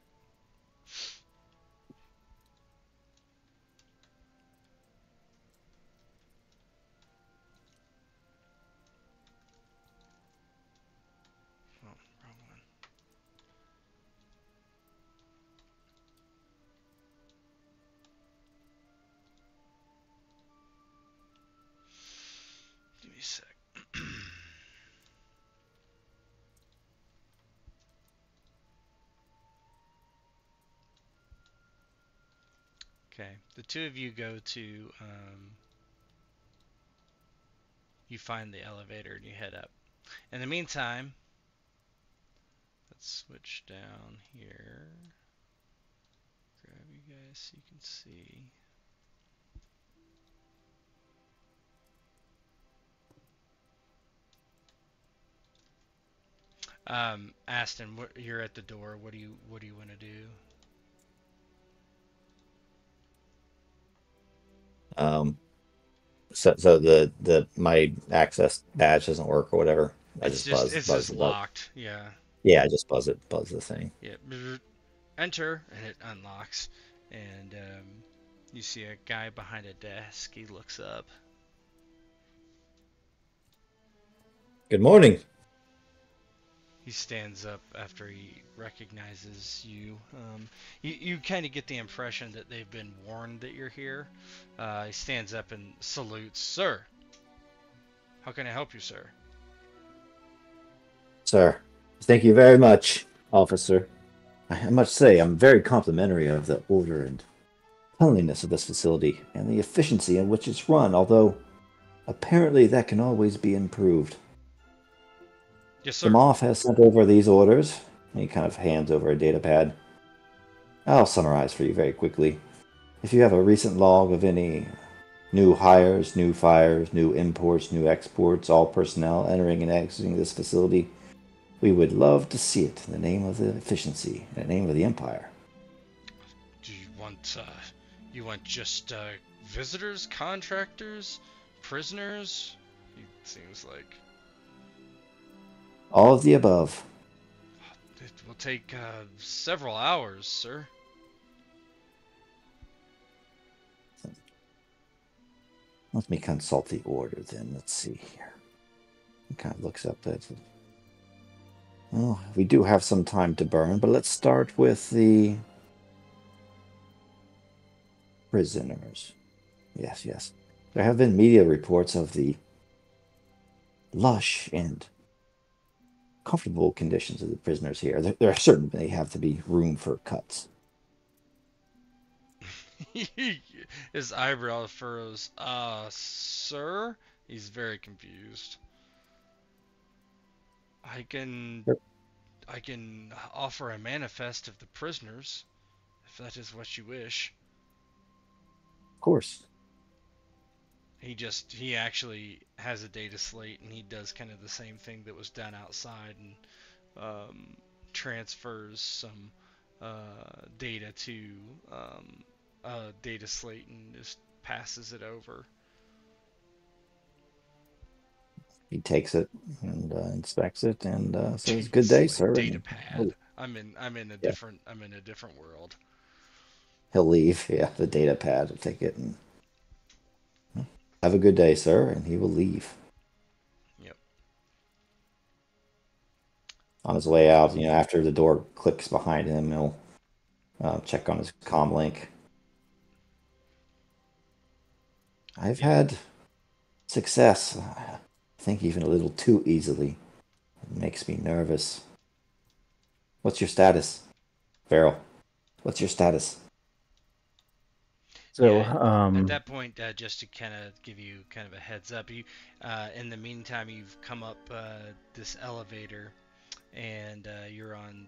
Oh, wrong one. Give me a sec. Okay, the two of you go to, you find the elevator and you head up. In the meantime, let's switch down here. Grab you guys so you can see. Aston, you're at the door. What do you want to do? So my access badge doesn't work or whatever. I It's just buzz just buzz locked. Yeah. Yeah, I just buzz the thing. Yeah. enter, and it unlocks, and you see a guy behind a desk. He looks up. Good morning. He stands up after he recognizes you. You kind of get the impression that they've been warned that you're here. He stands up and salutes. Sir, how can I help you, sir? Sir, thank you very much, officer. I must say I'm very complimentary of the order and cleanliness of this facility and the efficiency in which it's run, although apparently that can always be improved. Yes, sir. Moff has sent over these orders. He kind of hands over a data pad. I'll summarize for you very quickly. If you have a recent log of any new hires, new fires, new imports, new exports, all personnel entering and exiting this facility, we would love to see it in the name of the efficiency, in the name of the Empire. Do you want just visitors, contractors, prisoners? It seems like All of the above. it will take several hours, sir. Let me consult the order then. Let's see here. He kind of looks up at it. Well, we do have some time to burn, but let's start with the prisoners. Yes. There have been media reports of the lush and comfortable conditions of the prisoners here. There certainly have to be room for cuts. His eyebrow furrows. Sir? He's very confused. I can offer a manifest of the prisoners, if that is what you wish. Of course. He actually has a data slate, and he does kind of the same thing that was done outside, and transfers some data to a data slate and just passes it over. He takes it and inspects it and says, "Good day, sir." Data pad. I'm in a different world. He'll leave. Yeah, the data pad will take it and have a good day, sir, and he will leave. Yep. On his way out, after the door clicks behind him, he'll check on his comm link. I've had success. I think even a little too easily. It makes me nervous. What's your status? Varyl, what's your status? So, at that point, just to kind of give you kind of a heads up, in the meantime, you've come up this elevator, and you're on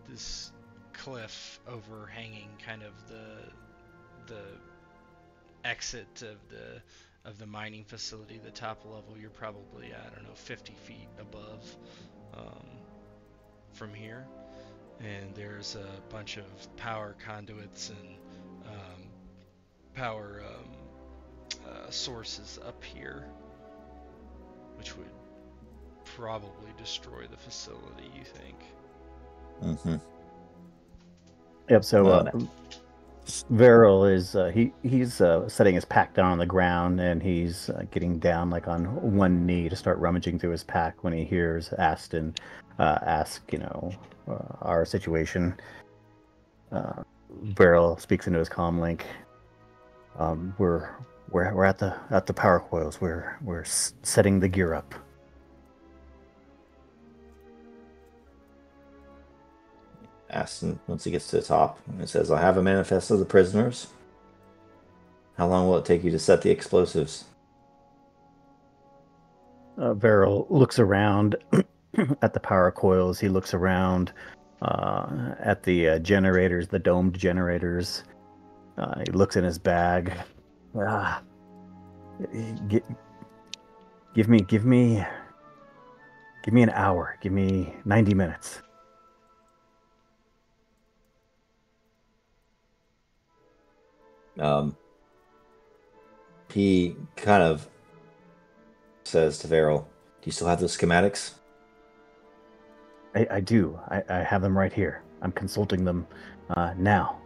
this cliff overhanging kind of the exit of the mining facility. The top level, you're probably 50 feet above from here, and there's a bunch of power conduits and power sources up here, which would probably destroy the facility, you think? Mm-hmm. Yep. So Varyl is he's setting his pack down on the ground, and he's getting down like on one knee to start rummaging through his pack when he hears Aston ask, our situation. Varyl speaks into his comm link. We're at the power coils. We're setting the gear up. Aston, once he gets to the top, it says, "I have a manifest of the prisoners. How long will it take you to set the explosives?" Varyl looks around at the power coils. He looks around at the generators, the domed generators. He looks in his bag. Give me an hour. Give me 90 minutes. He kind of says to Varyl, "Do you still have those schematics?" I do. I have them right here. I'm consulting them now.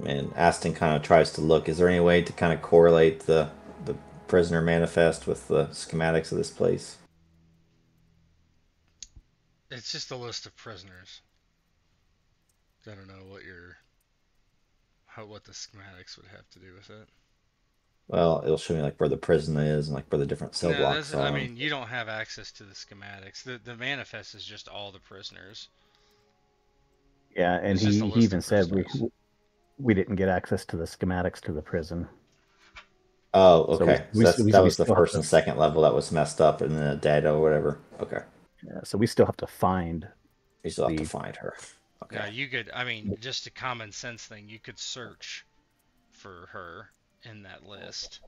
And Aston kind of tries to look. Is there any way to kind of correlate the prisoner manifest with the schematics of this place? It's just a list of prisoners. I don't know what the schematics would have to do with it. Well, it'll show me like where the prison is and like where the different cell No, blocks I are. mean, you don't have access to the schematics. The manifest is just all the prisoners. Yeah, and It's just a he list even of said prisoners. we didn't get access to the schematics to the prison. Oh, okay. So That we was the still have first to, and second level that was messed up, and then the data or whatever. Okay, so we still have to find you still have to the. find her. Now Okay. you could, I mean, just a common sense thing, you could search for her in that list.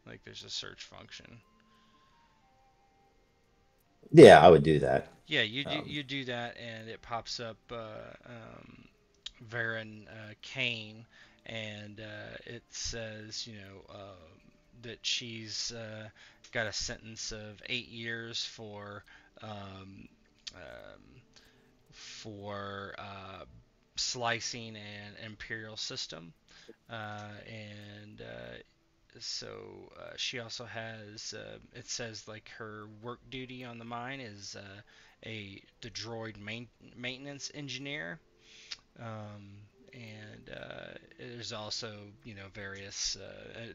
Like there's a search function. Yeah, I would do that. Yeah, you Um, do that, and it pops up Varen Kane, and it says, that she's got a sentence of 8 years um, um, for slicing an imperial system, and so she also has it says like her work duty on the mine is the droid maintenance engineer, and there's also various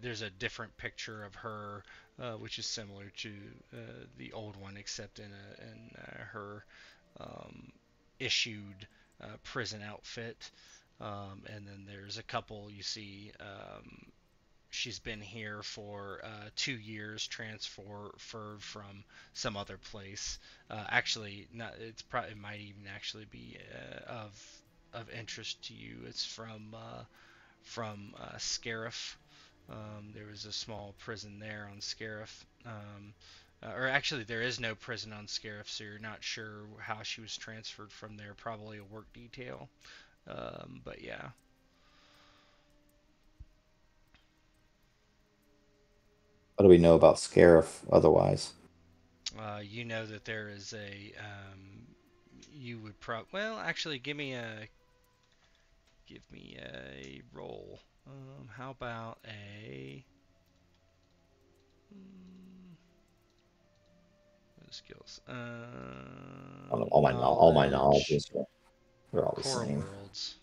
there's a different picture of her which is similar to the old one except in her um, issued prison outfit, and then there's a couple you see. She's been here for 2 years, transferred from some other place. Actually, not. It might even actually be of interest to you. It's from Scarif. There was a small prison there on Scarif. Or actually, there is no prison on Scarif, so you're not sure how she was transferred from there. Probably a work detail. But yeah. what do we know about Scarif otherwise? You know that there is a you would well actually give me a roll. How about a skills? All my Knowledge, knowledges are all the core same. worlds.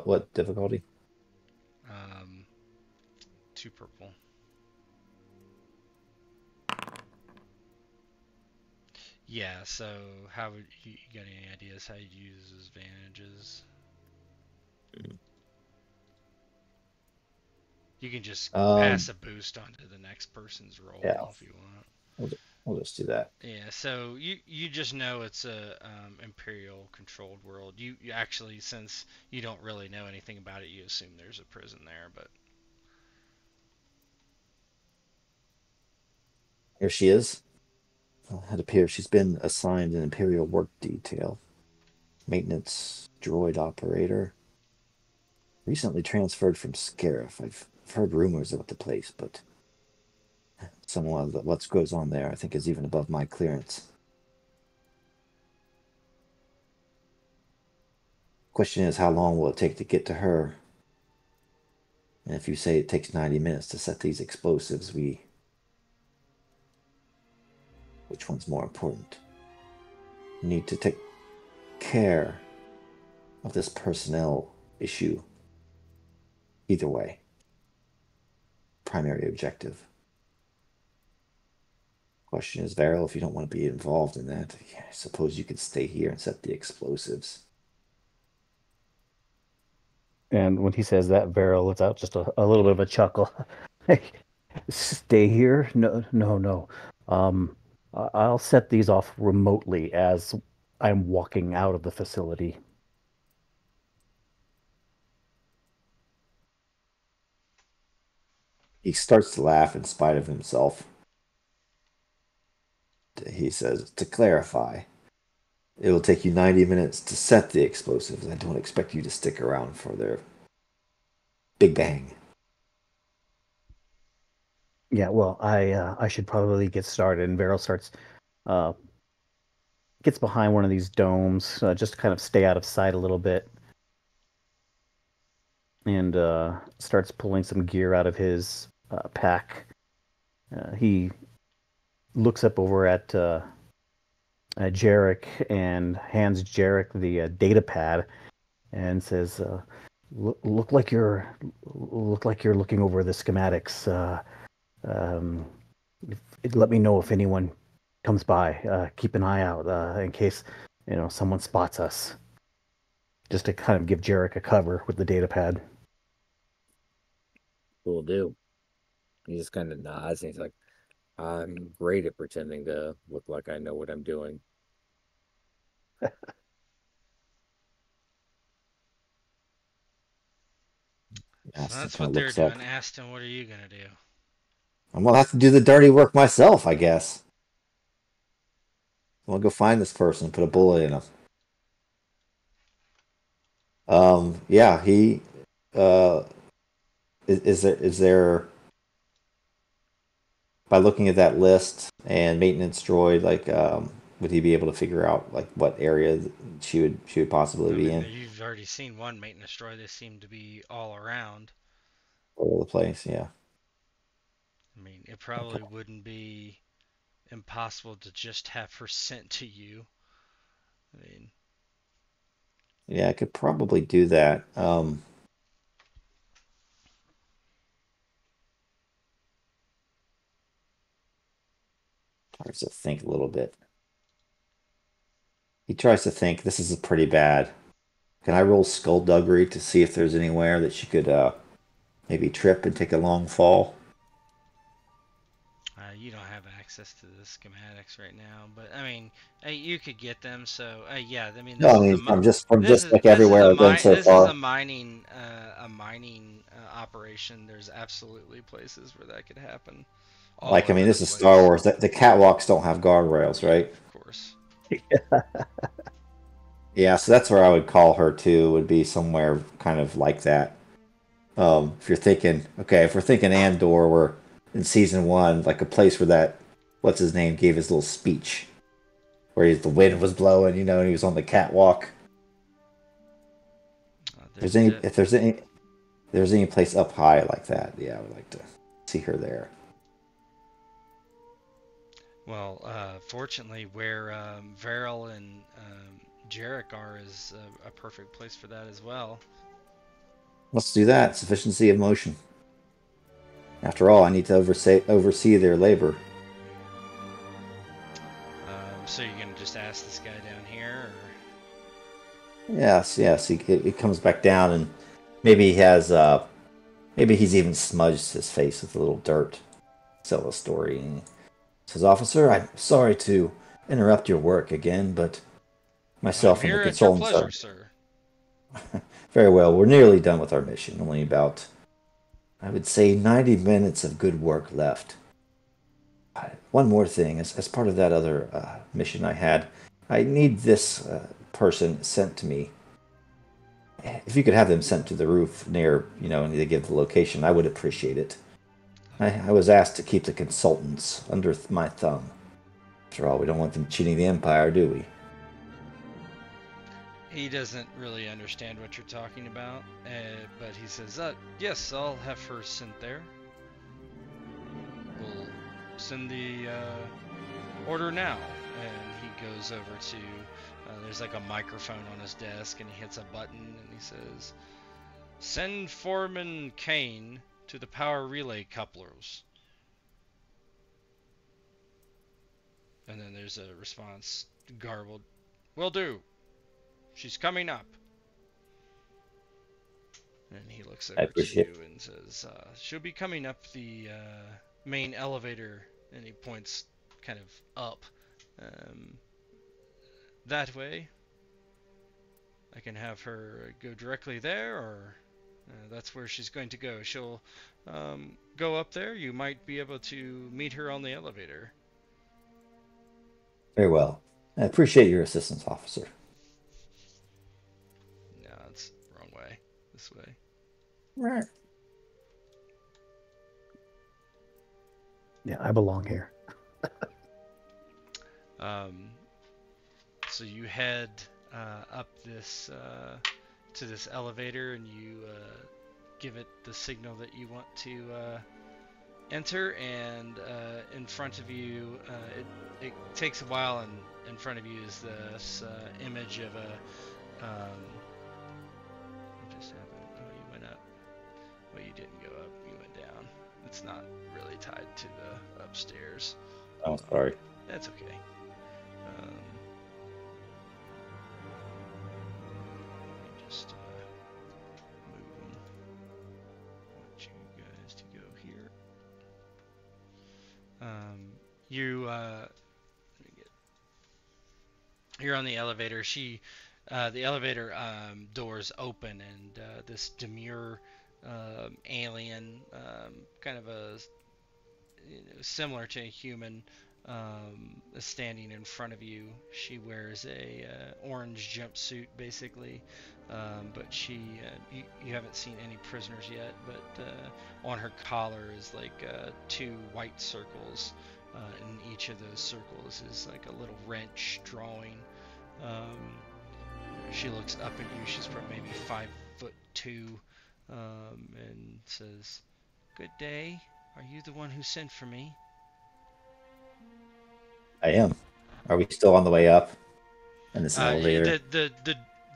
What difficulty? Um, 2 purple. Yeah. So how would you got any ideas how you'd use his advantages? You can just pass Um, a boost onto the next person's roll yeah, if you want. we'll just do that. Yeah, so you just know it's a imperial controlled world. You actually, since you don't really know anything about it, you assume there's a prison there. But Here she is. It appears she's been assigned an Imperial work detail. Maintenance droid operator. Recently transferred from Scarif. I've heard rumors about the place, but some of what goes on there I think is even above my clearance. Question is, how long will it take to get to her? And if you say it takes 90 minutes to set these explosives, which one's more important? We need to take care of this personnel issue. Either way. Primary objective. Question is, Varyl, if you don't want to be involved in that, I suppose you could stay here and set the explosives. And when he says that, Varyl lets out just a little bit of a chuckle. Stay here? No, no, no. I'll set these off remotely as I'm walking out of the facility. He starts to laugh in spite of himself. He says, to clarify, it will take you 90 minutes to set the explosives. I don't expect you to stick around for their Big Bang. Yeah, well, I should probably get started. And Varyl starts, uh, gets behind one of these domes, just to kind of stay out of sight a little bit, and starts pulling some gear out of his pack. He looks up over at Jarek and hands Jarek the data pad and says, "Look like you're looking over the schematics. Um, Let me know if anyone comes by. Keep an eye out in case someone spots us." Just to kind of give Jarek a cover with the data pad. Will do. He just kind of nods and he's like, I'm great at pretending to look like I know what I'm doing. So Aston that's kind what of they're looks up. doing. Aston, what are you gonna do? I'm gonna have to do the dirty work myself, I guess. I'm gonna go find this person, put a bullet in him. Yeah, he. Uh, is there by looking at that list and maintenance droid, like, would he be able to figure out like what area she would possibly I be mean, in you've already seen one maintenance droid. They seem to be all around. all over the place? Yeah. I mean, it Okay. probably wouldn't be impossible to just have her sent to you. I mean, Yeah, I could probably do that. Tries to think a little bit. He tries to think. This is pretty bad. Can I roll skullduggery to see if there's anywhere that she could maybe trip and take a long fall? you don't have access to the schematics right now, but I mean, you could get them. So yeah, I mean, No, I mean from just like everywhere I've been so this is far. a mining operation. There's absolutely places where that could happen, all Like, I mean, over the this is Star place. Wars. The catwalks don't have guardrails, Yeah, right? of course. Yeah, so that's where I would call her to, would be somewhere kind of like that. If you're thinking, okay, if we're thinking Andor, we're in season 1, like a place where that, what's his name, gave his little speech, where the wind was blowing, and he was on the catwalk. There's de- If there's any place up high like that, yeah, I would like to see her there. Well, fortunately, where Varyl and Jarek are is a perfect place for that as well. Let's do that. Sufficiency of motion. After all, I need to oversee their labor. So you're gonna just ask this guy down here, Yes, yes. He comes back down, and maybe he has maybe he's even smudged his face with a little dirt. Tell a story. And he says, "Officer, I'm sorry to interrupt your work again, but or I'm myself and the here at your consultants pleasure, are sir." very well. We're nearly done with our mission. Only about, I would say, 90 minutes of good work left. One more thing, as part of that other mission I had, I need this person sent to me. If you could have them sent to the roof near, and they give the location, I would appreciate it. I was asked to keep the consultants under my thumb. After all, we don't want them cheating the Empire, do we? He doesn't really understand what you're talking about, but he says, "Yes, I'll have her sent there. We'll send the order now." And he goes over to. There's like a microphone on his desk, and he hits a button, and he says, "Send Foreman Kane to the power relay couplers." And then there's a response, garbled, "Will do. She's coming up." And he looks I over to appreciate you and says, "She'll be coming up the main elevator." And he points kind of up. Um, that way. I can have her go directly there, or that's where she's going to go. She'll go up there. You might be able to meet her on the elevator. very well. I appreciate your assistance, officer. No, it's the wrong way. This way. Right. Yeah, I belong here. So you head up this to this elevator, and you give it the signal that you want to enter. And in front of you, it takes a while, and in front of you is this image of a. What just happened? Oh, you went up. Well, you didn't go up. You went down. It's not really tied to the upstairs. Oh, sorry. That's okay. Let me just move them. I want you guys to go here. You're on the elevator. The elevator doors open, and this demure alien, kind of similar to a human, is standing in front of you. She wears a orange jumpsuit, basically, but you haven't seen any prisoners yet. But on her collar is like two white circles. In each of those circles is like a little wrench drawing. She looks up at you. She's probably maybe 5'2", and says, "Good day. Are you the one who sent for me?" I am. Are we still on the way up in this elevator?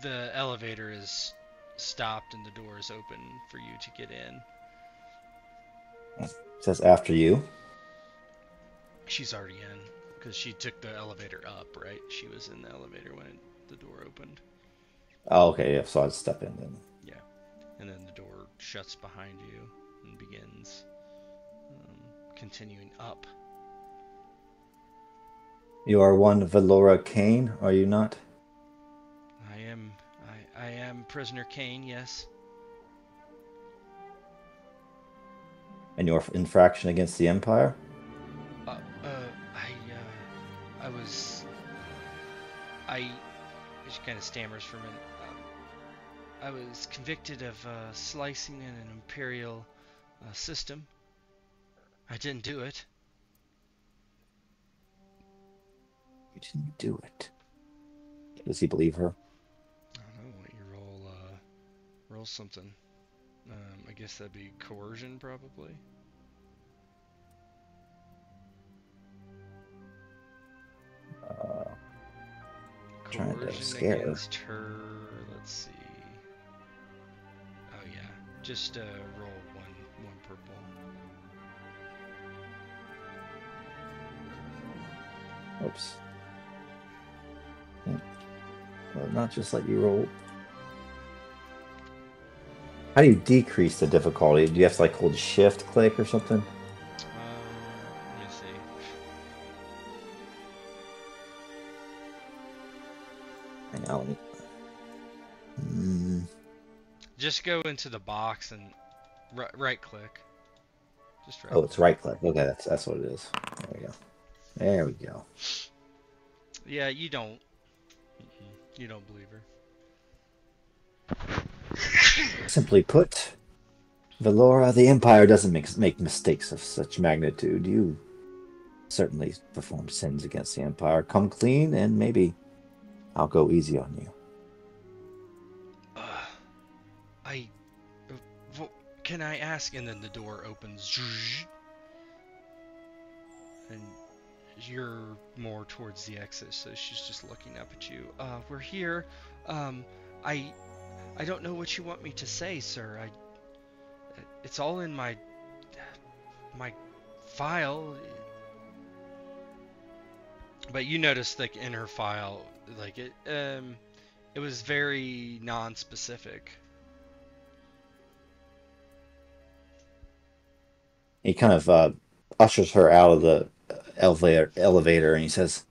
The elevator is stopped and the door is open for you to get in. It says after you. She's already in because she took the elevator up, right? She was in the elevator when the door opened. Oh, okay. Yeah, so I'd step in then. Yeah, and then the door shuts behind you and begins continuing up. You are one Valora Kane, are you not? I am prisoner Kane, yes. And your infraction against the Empire? She kind of stammers for a minute. I was convicted of slicing in an Imperial system. I didn't do it. You didn't do it. Does he believe her? I don't know. Let you roll something. I guess that'd be coercion, probably. Trying to Coercion scare her. against her. Let's see. Oh yeah, just roll one purple. Oops. Well, not just let you roll. How do you decrease the difficulty? Do you have to like hold shift click or something? Let me see. I know. Just go into the box and right click. Just right. Oh, it's right click. Okay, that's what it is. There we go. There we go. Yeah, you don't believe her. Simply put, Valora, the Empire doesn't make mistakes of such magnitude. You certainly perform sins against the Empire. Come clean, and maybe I'll go easy on you. Can I ask? And then the door opens, and you're more towards the exit, so she's just looking up at you. We're here. I don't know what you want me to say, sir. It's all in my file. But you noticed, like, in her file, like it was very non-specific. He kind of ushers her out of the elevator, and he says,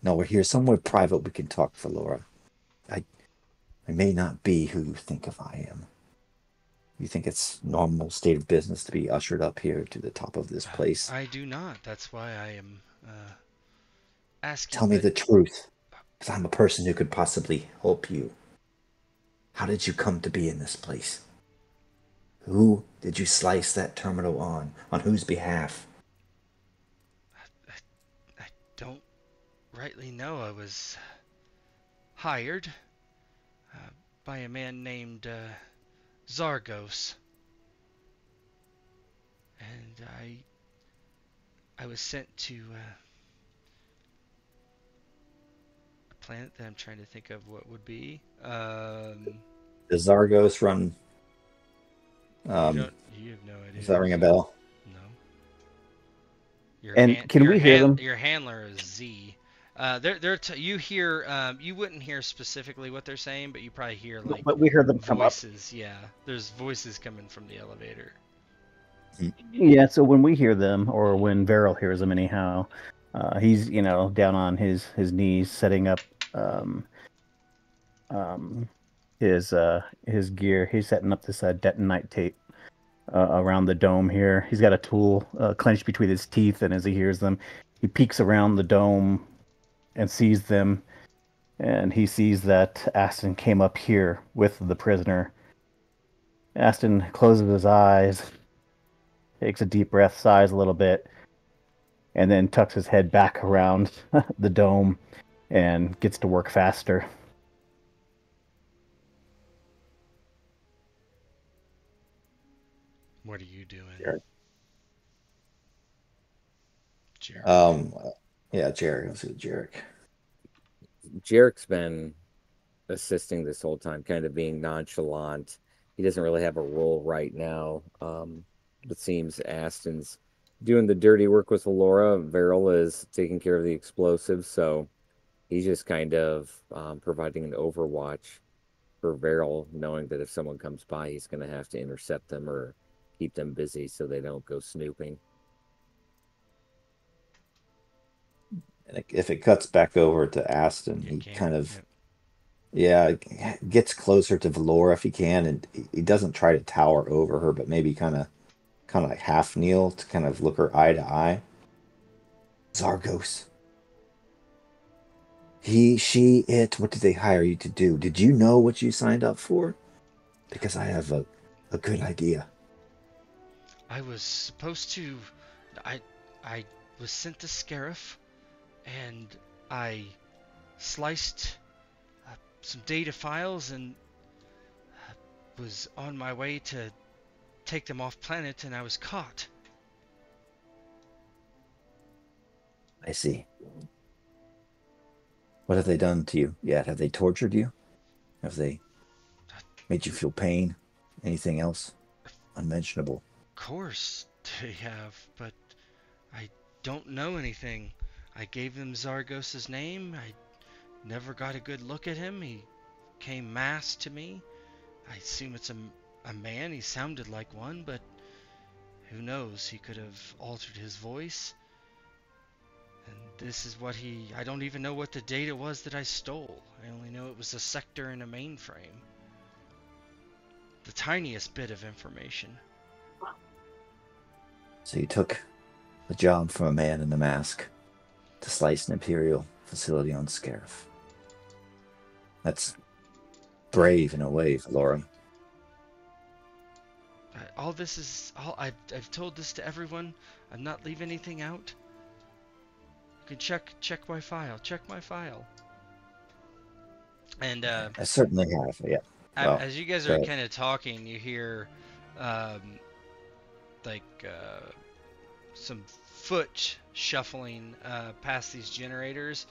"No, we're here somewhere private. We can talk, Valora. I may not be who you think of I am. You think it's normal state of business to be ushered up here to the top of this place? I do not. That's why I am asking. Tell me the truth, because I'm a person who could possibly help you. How did you come to be in this place?" Who did you slice that terminal on? On whose behalf? I don't rightly know. I was hired uh, by a man named Zargos, and I was sent to a planet that I'm trying to think of what would be. Does Zargos run? You have no Does idea. that ring a bell? No. Your And can we hear them? your handler is Z. You hear you wouldn't hear specifically what they're saying, but you probably hear like But we heard them come up. voices. Yeah, there's voices coming from the elevator. Yeah, so when we hear them, or when Varyl hears them, anyhow, he's down on his knees, setting up um, his gear. He's setting up this detonite tape around the dome here. He's got a tool clenched between his teeth, and as he hears them, he peeks around the dome and sees them, and he sees that Aston came up here with the prisoner. Aston closes his eyes, takes a deep breath, sighs a little bit, and then tucks his head back around the dome and gets to work faster. What are you doing, Jarek. Jared? Yeah, Jarek. Let's do Jarek. Jarek's been assisting this whole time, kind of being nonchalant. He doesn't really have a role right now. It seems Aston's doing the dirty work with Laura. Varyl is taking care of the explosives, so he's just kind of providing an overwatch for Varyl, knowing that if someone comes by, he's going to have to intercept them or keep them busy so they don't go snooping. And if it cuts back over to Aston, he kind of, yeah, gets closer to Valora if he can, and he doesn't try to tower over her, but maybe kind of like half kneel to kind of look her eye to eye. Zargos. He, she, it. What did they hire you to do? Did you know what you signed up for? Because I have a good idea. I was supposed to. I was sent to Scarif, and I sliced some data files and was on my way to take them off planet, and I was caught. I see. What have they done to you yet? Have they tortured you? Have they made you feel pain? Anything else unmentionable? Of course they have, but I don't know anything. I gave them Zargos' name. I never got a good look at him. He came masked to me. I assume it's a man. He sounded like one, but who knows? He could have altered his voice. And this is what I don't even know what the data was that I stole. I only know it was a sector in a mainframe. The tiniest bit of information. So you took a job from a man in a mask to slice an Imperial facility on Scarif. That's brave in a way, Valora. All this is all I've told this to everyone. I'm not leaving anything out. You can check my file. Check my file. And I certainly have. Yeah. Well, as you guys are kind of talking, you hear like some foot shuffling past these generators.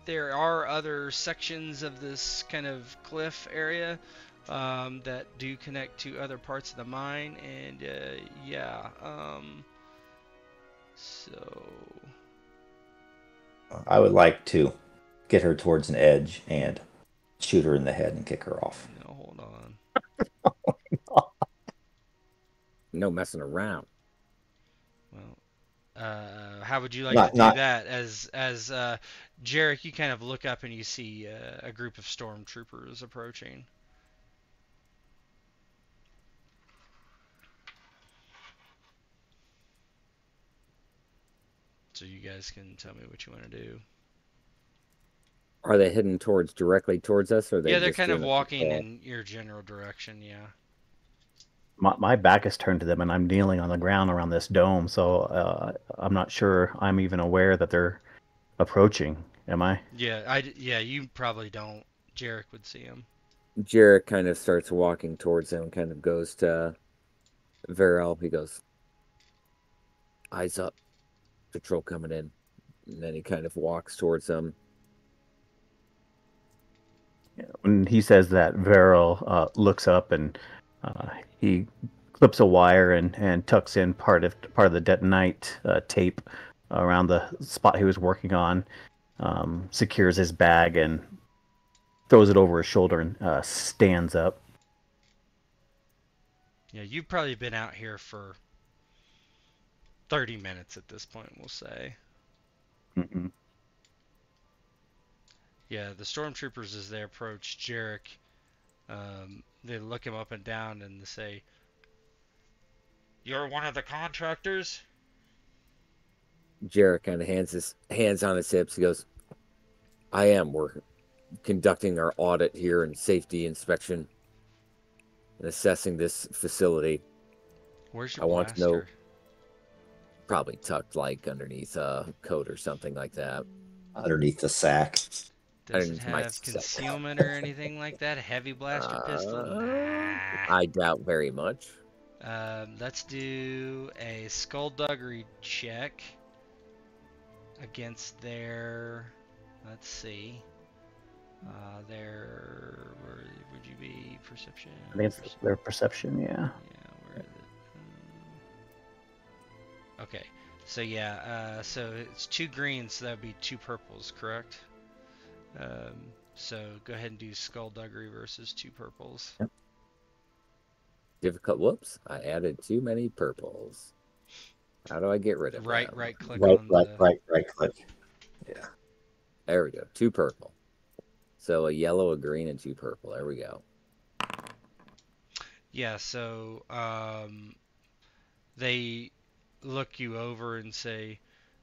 There are other sections of this kind of cliff area that do connect to other parts of the mine, and so I would like to get her towards an edge and shoot her in the head and kick her off. no, hold on. No messing around. Well, how would you like to do that? As Jarek, you kind of look up and you see a group of stormtroopers approaching. So you guys can tell me what you want to do. Are they heading directly towards us, or are they Yeah, they're just kind of doing a walking patrol? in your general direction. Yeah. My back is turned to them, and I'm kneeling on the ground around this dome. So I'm not sure I'm even aware that they're approaching. Am I? Yeah, you probably don't. Jarek would see him. Jarek kind of starts walking towards them, kind of goes to Varyl. He goes, eyes up, patrol coming in. And then he kind of walks towards them. When he says that, Varyl looks up and he clips a wire and tucks in part of the detonite tape around the spot he was working on. Secures his bag and throws it over his shoulder and stands up. Yeah, you've probably been out here for 30 minutes at this point, we'll say. Mm-mm. Yeah, the stormtroopers, as they approach Jarek, they look him up and down and they say, "You're one of the contractors?" Jarek kind of hands his hands on his hips. He goes, I am. We're conducting our audit here and safety inspection and assessing this facility. Where's your I want to know, blaster? probably tucked like underneath a coat or something like that. Underneath the sack. Does it underneath my have sack. concealment or anything like that? A heavy blaster pistol? Nah. I doubt very much. Let's do a skullduggery check against their. Let's see. Where would you be? Perception. I think it's their perception, yeah. Yeah, where is it? Okay, so yeah, so it's 2 greens, so that would be 2 purples, correct? So go ahead and do skullduggery versus 2 purples. Yep. Difficult. Whoops! I added too many purples. How do I get rid of Right them? click Right, on right, the. right click. Yeah. There we go. 2 purple. So a yellow, a green, and 2 purple. There we go. Yeah, so they look you over and say,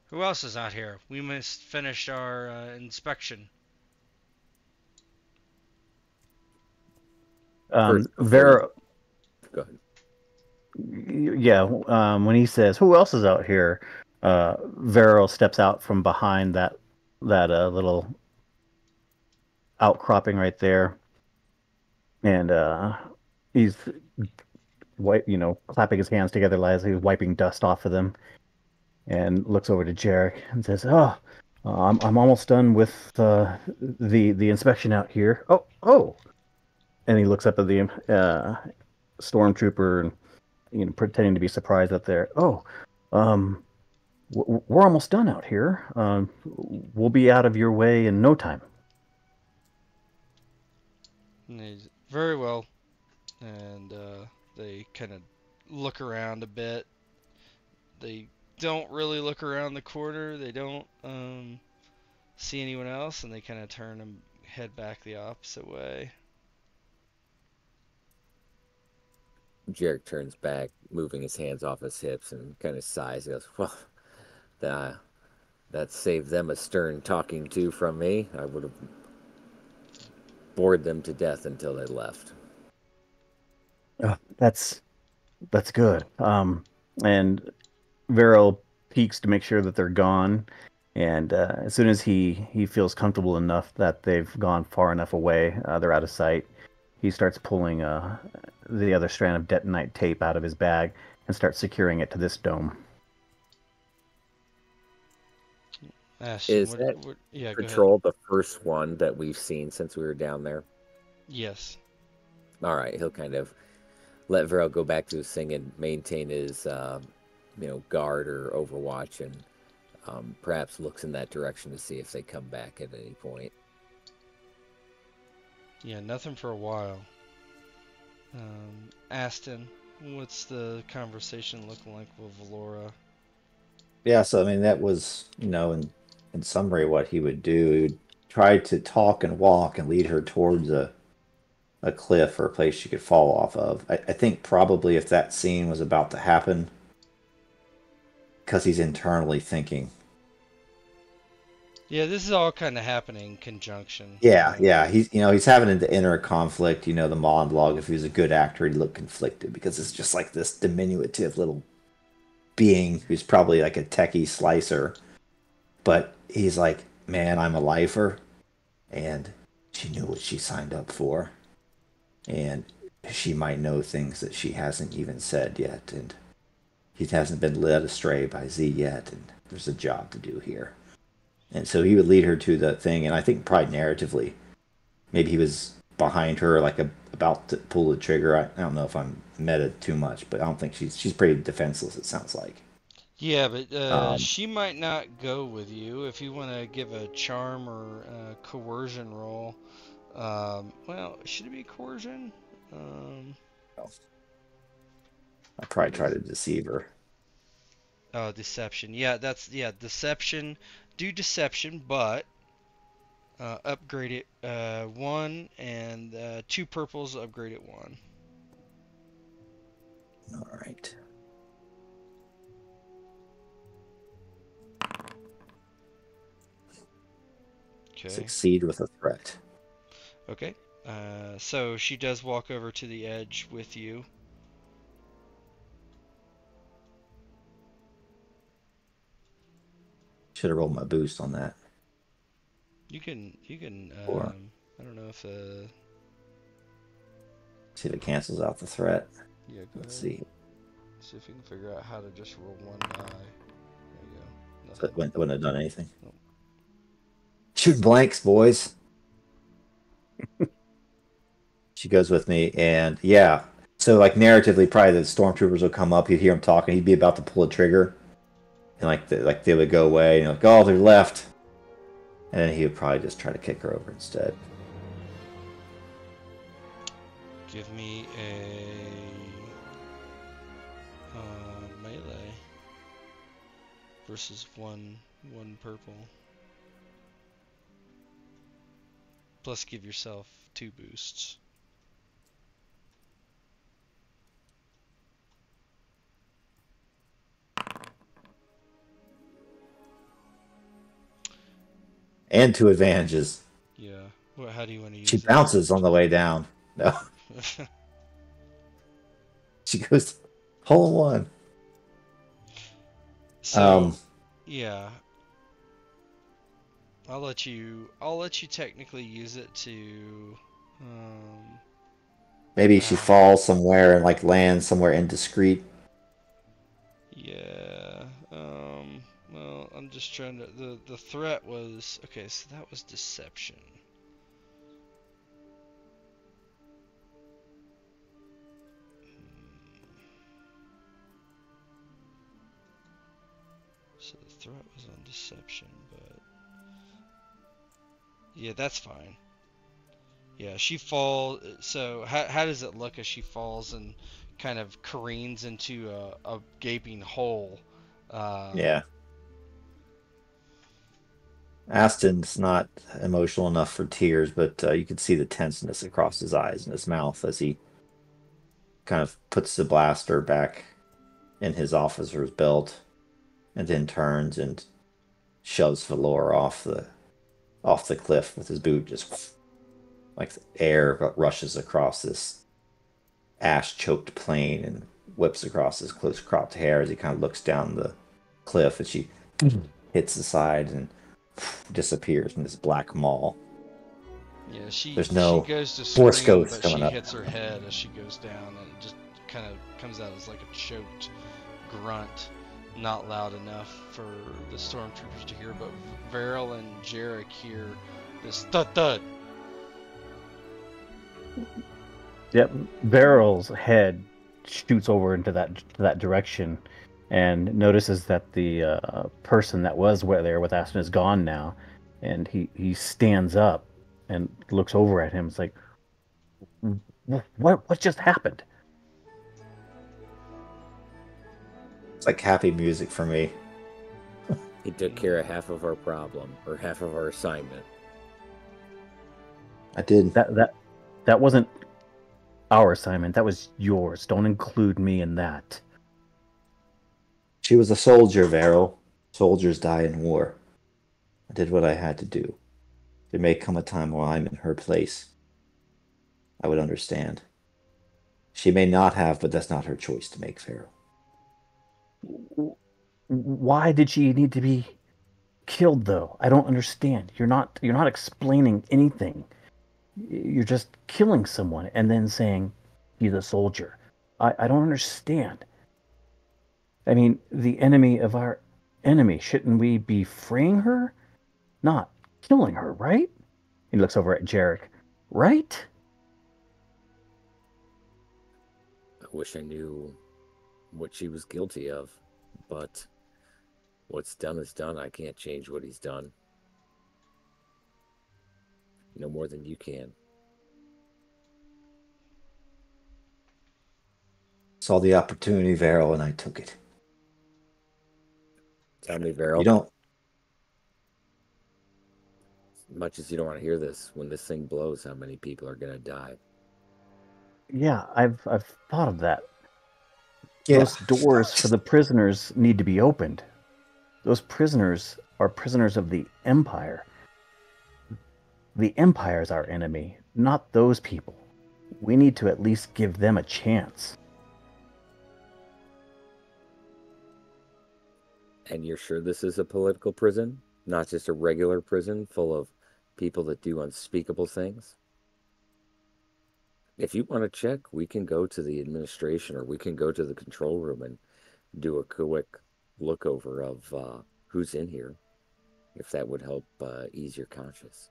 "Who else is out here? We must finish our inspection." Vera, Go ahead. yeah, when he says, "Who else is out here?" Vero steps out from behind that little outcropping right there, and he's clapping his hands together as he's wiping dust off of them, and looks over to Jarek and says, "Oh, I'm almost done with the inspection out here." Oh, and he looks up at the stormtrooper and pretending to be surprised up there. "Oh, we're almost done out here. We'll be out of your way in no time." And he's, "Very well." And they kind of look around a bit. They don't really look around the corner. They don't see anyone else, and they kind of turn and head back the opposite way. Jarek turns back, moving his hands off his hips, and kind of sighs. He goes, "Well, that saved them a stern talking to from me. I would have bored them to death until they left." That's good. And Vero peeks to make sure that they're gone. And as soon as he feels comfortable enough that they've gone far enough away, they're out of sight, he starts pulling the other strand of detonite tape out of his bag and starts securing it to this dome. Aston, Is that yeah, patrol the first one that we've seen since we were down there? Yes. All right, he'll kind of let Varel go back to his thing and maintain his, guard or overwatch, and perhaps looks in that direction to see if they come back at any point. Yeah, nothing for a while. Aston, what's the conversation looking like with Valora? Yeah, so I mean that was, in summary what he would do. He would try to talk and walk and lead her towards a cliff or a place she could fall off of. I think probably if that scene was about to happen, because he's internally thinking, Yeah, this is all kind of happening in conjunction. Yeah. He's having an inner conflict. The monologue. If he was a good actor, he'd look conflicted because it's just like this diminutive little being who's probably like a techie slicer, but he's like, man, I'm a lifer, and she knew what she signed up for, and she might know things that she hasn't even said yet, and he hasn't been led astray by Z yet, and there's a job to do here. And so he would lead her to the thing, and I think probably narratively, maybe he was behind her, like about to pull the trigger. I don't know if I'm meta too much, but I don't think she's pretty defenseless. It sounds like. Yeah, but Um, she might not go with you if you want to give a charm or coercion roll. Well, should it be coercion? I probably What try is to deceive her. Oh, deception. Yeah, deception. Do deception, but upgrade it one, and two purples. Upgrade it one. All right. Okay. Succeed with a threat. Okay. So she does walk over to the edge with you. Should have rolled my boost on that. You can. Or I don't know if see if it cancels out the threat. yeah. Go Let's ahead. see. See if you can figure out how to just roll one die. There you go. So it wouldn't have done anything. Nope. Shooting blanks, boys. She goes with me, and yeah. So like narratively, probably the stormtroopers will come up. You'd hear him talking. He'd be about to pull a trigger, and like they would go away, and like, oh, they're left, and then he would probably just try to kick her over instead. Give me a melee versus one purple. Plus, give yourself 2 boosts. And 2 advantages. Yeah. Well, how do you want to use She it? bounces on the way down. No, she goes hole in one. So, yeah. I'll let you technically use it to Maybe she falls somewhere and like lands somewhere indiscreet. yeah. Well, I'm just trying to the threat was okay, so that was deception. So the threat was on deception, but yeah, that's fine. Yeah, she falls. So how does it look as she falls and kind of careens into a gaping hole? Yeah. Aston's not emotional enough for tears, but you can see the tenseness across his eyes and his mouth as he kind of puts the blaster back in his officer's belt, and then turns and shoves Valor off the cliff with his boot. Just like air rushes across this ash-choked plain and whips across his close-cropped hair as he kind of looks down the cliff, and she hits the side and disappears in this black maw. Yeah, she no goes to Force scream, ghosts but coming she up. hits her head as she goes down, and it just kind of comes out as like a choked grunt, not loud enough for the stormtroopers to hear. But Varyl and Jarek hear this thud thud. Yep, Varyl's head shoots over into that direction, and notices that the person that was there with Aston is gone now, and he stands up and looks over at him. It's like, what just happened? It's like happy music for me. He took care of half of our problem, or half of our assignment. I did. That wasn't our assignment. That was yours. Don't include me in that. She was a soldier, Varyl. Soldiers die in war. I did what I had to do. There may come a time where I'm in her place. I would understand. She may not have, but that's not her choice to make, Varyl. Why did she need to be killed, though? I don't understand. You're not explaining anything. You're just killing someone and then saying he's a soldier. I don't understand. I mean, the enemy of our enemy. Shouldn't we be freeing her? Not killing her, right? He looks over at Jarek. Right? I wish I knew what she was guilty of, but what's done is done. I can't change what he's done. No more than you can. Saw the opportunity, Varyl, and I took it. Tell me, Varyl. You don't. As much as you don't want to hear this, when this thing blows, how many people are going to die? Yeah, I've thought of that. Yeah. Those doors for the prisoners need to be opened. Those prisoners are prisoners of the Empire. The Empire's our enemy, not those people. We need to at least give them a chance. And you're sure this is a political prison? Not just a regular prison full of people that do unspeakable things? If you want to check, we can go to the administration or we can go to the control room and do a quick look over of who's in here, if that would help ease your conscience.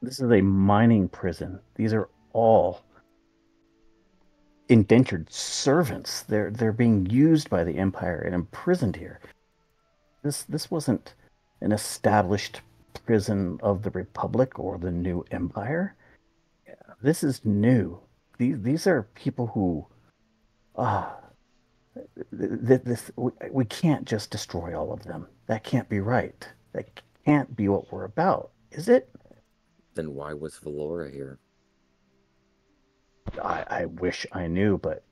This is a mining prison. These are all indentured servants. They're being used by the Empire and imprisoned here. This wasn't an established prison of the Republic or the new Empire. This is new. These are people who we can't just destroy all of them. That can't be right. That can't be what we're about, is it? Then why was Valora here? I wish I knew, but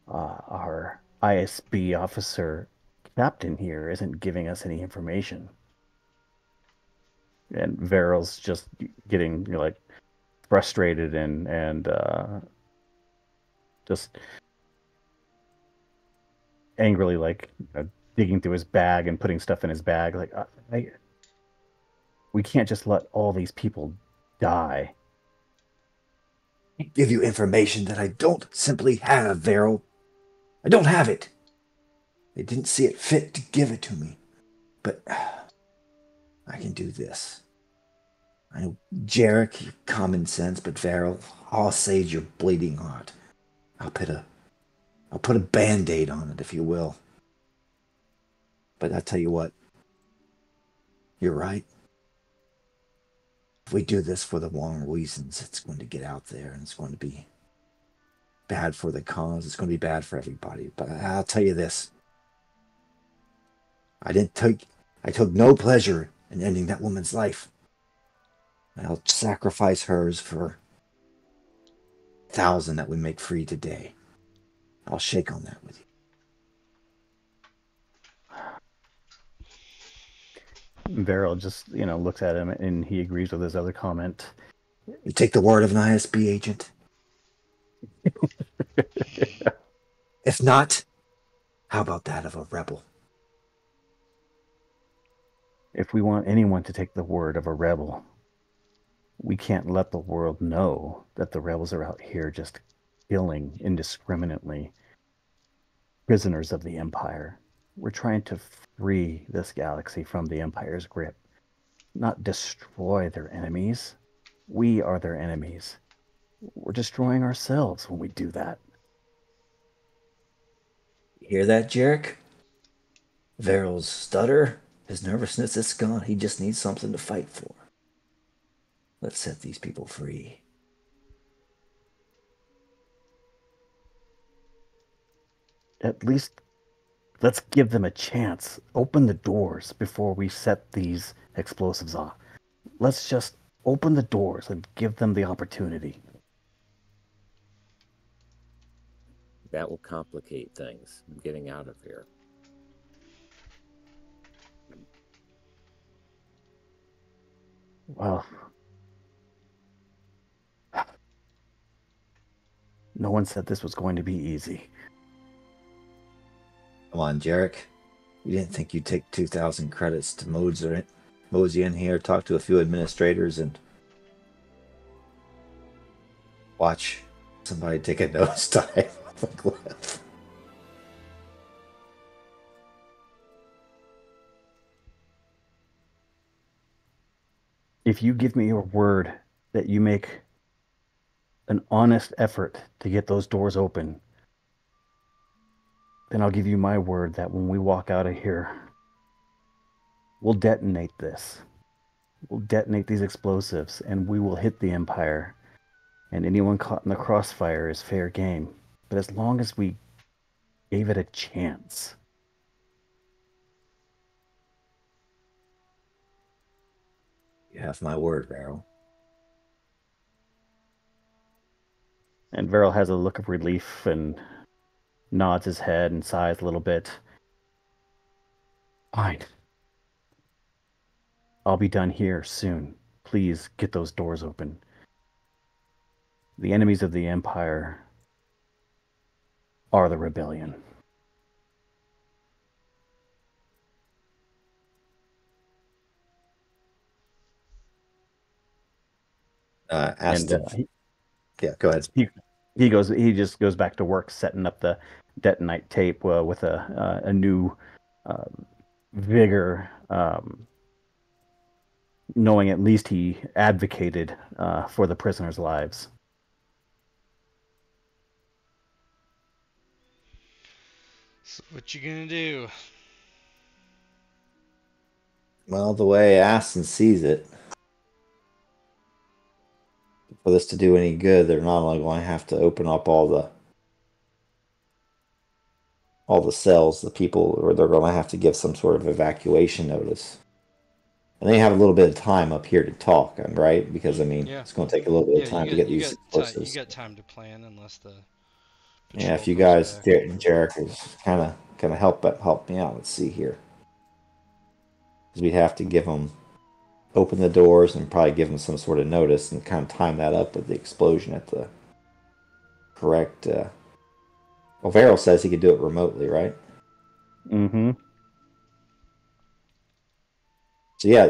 our ISB officer captain here isn't giving us any information. And Varyl's just getting like frustrated and just angrily like digging through his bag and putting stuff in his bag. Like we can't just let all these people die. Give you information that I don't simply have, Varyl. I don't have it. They didn't see it fit to give it to me. But I can do this. I know, Jarek, your common sense, but Varyl, I'll save your bleeding heart. I'll put a band-aid on it, if you will. But I'll tell you what. You're right. If we do this for the wrong reasons, it's going to get out there and it's going to be bad for the cause. It's going to be bad for everybody. But I'll tell you this. I took no pleasure in ending that woman's life. I'll sacrifice hers for 1,000 that we make free today. I'll shake on that with you. Varyl just, looks at him and he agrees with his other comment. You take the word of an ISB agent? If not, how about that of a rebel? If we want anyone to take the word of a rebel, we can't let the world know that the rebels are out here just killing indiscriminately prisoners of the Empire. We're trying to free this galaxy from the Empire's grip, not destroy their enemies. We are their enemies. We're destroying ourselves when we do that. You hear that, Jarek? Varyl's stutter, his nervousness, it's gone. He just needs something to fight for. Let's set these people free. At least let's give them a chance. Open the doors before we set these explosives off. Let's just open the doors and give them the opportunity. That will complicate things, getting out of here. Well, no one said this was going to be easy. Come on, Jarek. You didn't think you'd take 2,000 credits to mosey in here, talk to a few administrators, and watch somebody take a nosedive off a cliff. If you give me your word that you make an honest effort to get those doors open, then I'll give you my word that when we walk out of here, we'll detonate this. We'll detonate these explosives, and we will hit the Empire. And anyone caught in the crossfire is fair game. But as long as we gave it a chance. You have my word, Varyl. And Varyl has a look of relief and nods his head and sighs a little bit. Fine. I'll be done here soon. Please get those doors open. The enemies of the Empire are the rebellion. Aston. And yeah, go ahead. he just goes back to work setting up the detonite tape with a new vigor, knowing at least he advocated for the prisoners' lives. So what you gonna do? Well, the way Aston sees it, for this to do any good, they're not only going to have to open up all the cells, the people, or they're going to have to give some sort of evacuation notice. And they have a little bit of time up here to talk, right? Because, I mean, Yeah. it's going to take a little bit of Yeah, time to get these you explosives. got time to plan unless the Yeah, if patrol you comes guys, back. Jarek is kind of help me out. Let's see here, because we'd have to give them open the doors and probably give them some sort of notice and kind of time that up with the explosion at the correct. Well, Varyl says he could do it remotely, right? Mm-hmm. So yeah,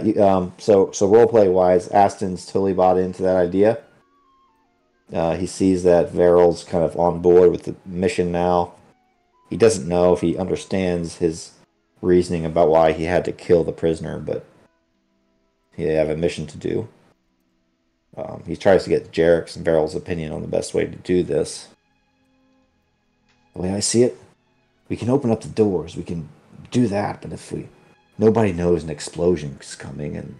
so roleplay wise, Aston's totally bought into that idea. He sees that Varyl's kind of on board with the mission now. He doesn't know if he understands his reasoning about why he had to kill the prisoner, but he have a mission to do. He tries to get Jarek's and Varyl's opinion on the best way to do this. The way I see it, we can open up the doors, we can do that, but if nobody knows an explosion is coming and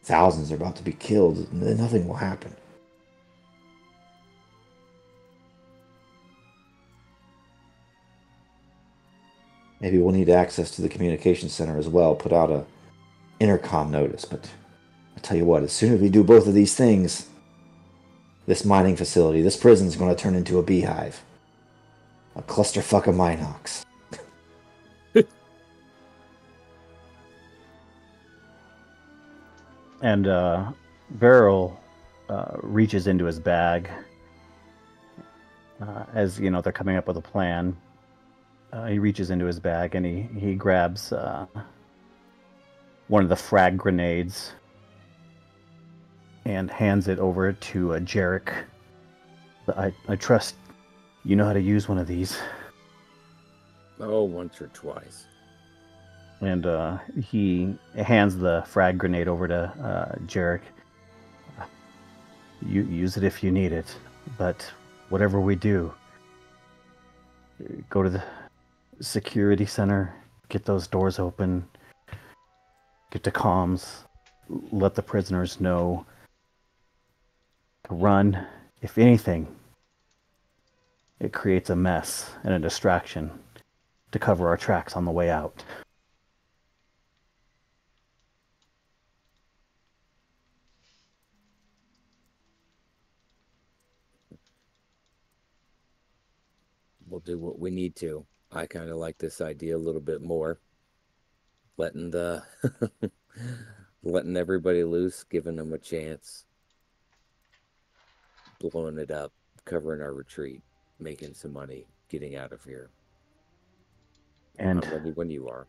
thousands are about to be killed, then nothing will happen. Maybe we'll need access to the communication center as well, put out a intercom notice, but I tell you what, as soon as we do both of these things, this mining facility, this prison is going to turn into a beehive. A clusterfuck of minehawks. And Varyl reaches into his bag as you know they're coming up with a plan. He reaches into his bag and he grabs one of the frag grenades and hands it over to Jarek. I trust you know how to use one of these. Oh, once or twice. And he hands the frag grenade over to Jarek. You use it if you need it, but whatever we do, go to the security center, get those doors open, get to comms, let the prisoners know to run. If anything, it creates a mess and a distraction to cover our tracks on the way out. We'll do what we need to. I kind of like this idea a little bit more. Letting the letting everybody loose, giving them a chance, blowing it up, covering our retreat, making some money, getting out of here. And I'm ready when you are.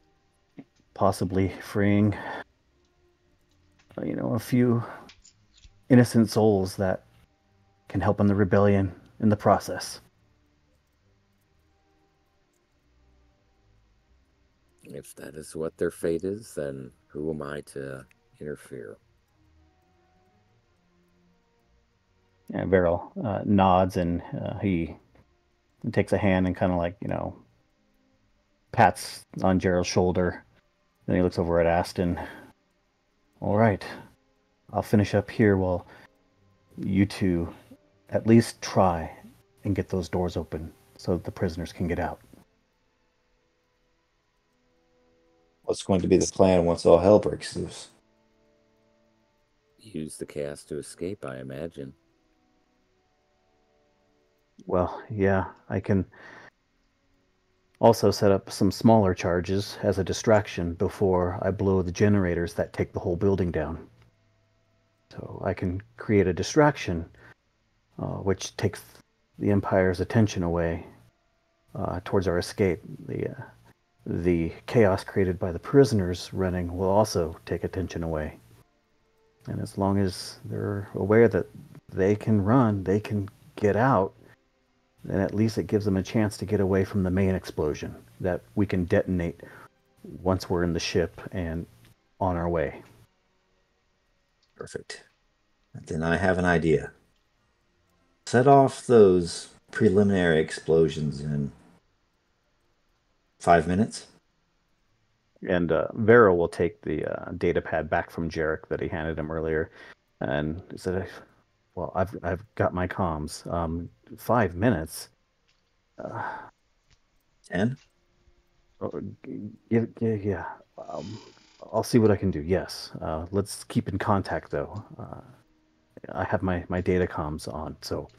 possibly freeing, a few innocent souls that can help in the rebellion in the process. If that is what their fate is, then who am I to interfere? Yeah, Varyl nods, and he takes a hand and kind of like, pats on Gerald's shoulder. Then he looks over at Aston. All right, I'll finish up here while you two at least try and get those doors open so that the prisoners can get out. What's going to be the plan once all hell breaks loose? Use the cast to escape, I imagine. Well, yeah, I can also set up some smaller charges as a distraction before I blow the generators that take the whole building down. So I can create a distraction which takes the Empire's attention away towards our escape. The chaos created by the prisoners running will also take attention away. And as long as they're aware that they can run, they can get out, then at least it gives them a chance to get away from the main explosion that we can detonate once we're in the ship and on our way. Perfect. Then I have an idea. Set off those preliminary explosions in 5 minutes. And Varyl will take the data pad back from Jarek that he handed him earlier, and he said, "Well, I've got my comms. 5 minutes. 10? Yeah. I'll see what I can do. Yes. Let's keep in contact, though. I have my data comms on, so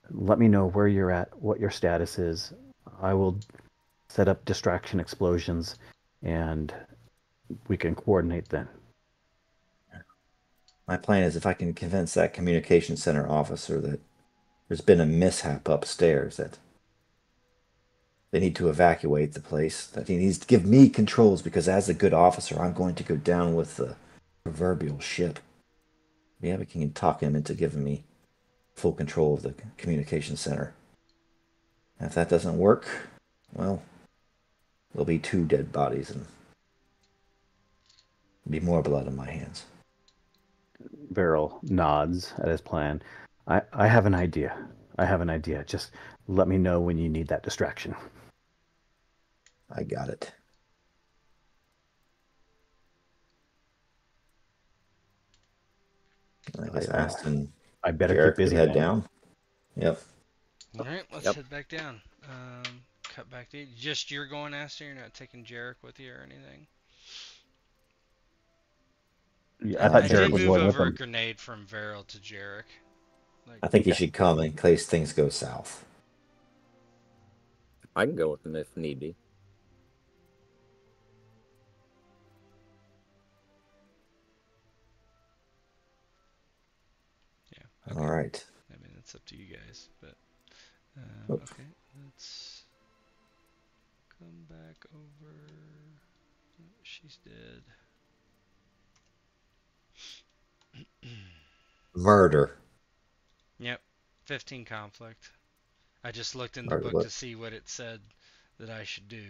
let me know where you're at, what your status is. I will set up distraction explosions, and we can coordinate then." My plan is if I can convince that communication center officer that there's been a mishap upstairs, that they need to evacuate the place, that he needs to give me controls, because as a good officer, I'm going to go down with the proverbial ship. Yeah, we can talk him into giving me full control of the communication center. And if that doesn't work, well, there'll be 2 dead bodies and be more blood on my hands. Varyl nods at his plan. I have an idea. Just let me know when you need that distraction. I got it. I guess Aston, I better Jarek keep busy. head down. Yep. All right, let's head back down. Cut back to just you're going, Aston. You're not taking Jarek with you or anything. Yeah, I thought Jarek was did going move with over a him. grenade from Varyl to Jarek. I think he should come in case things go south. I can go with him if need be. Yeah. Okay. All right. I mean, it's up to you guys, but okay. Let's come back over. Oh, she's dead. Murder. Yep. 15 conflict. I just looked in the book to see what it said that I should do,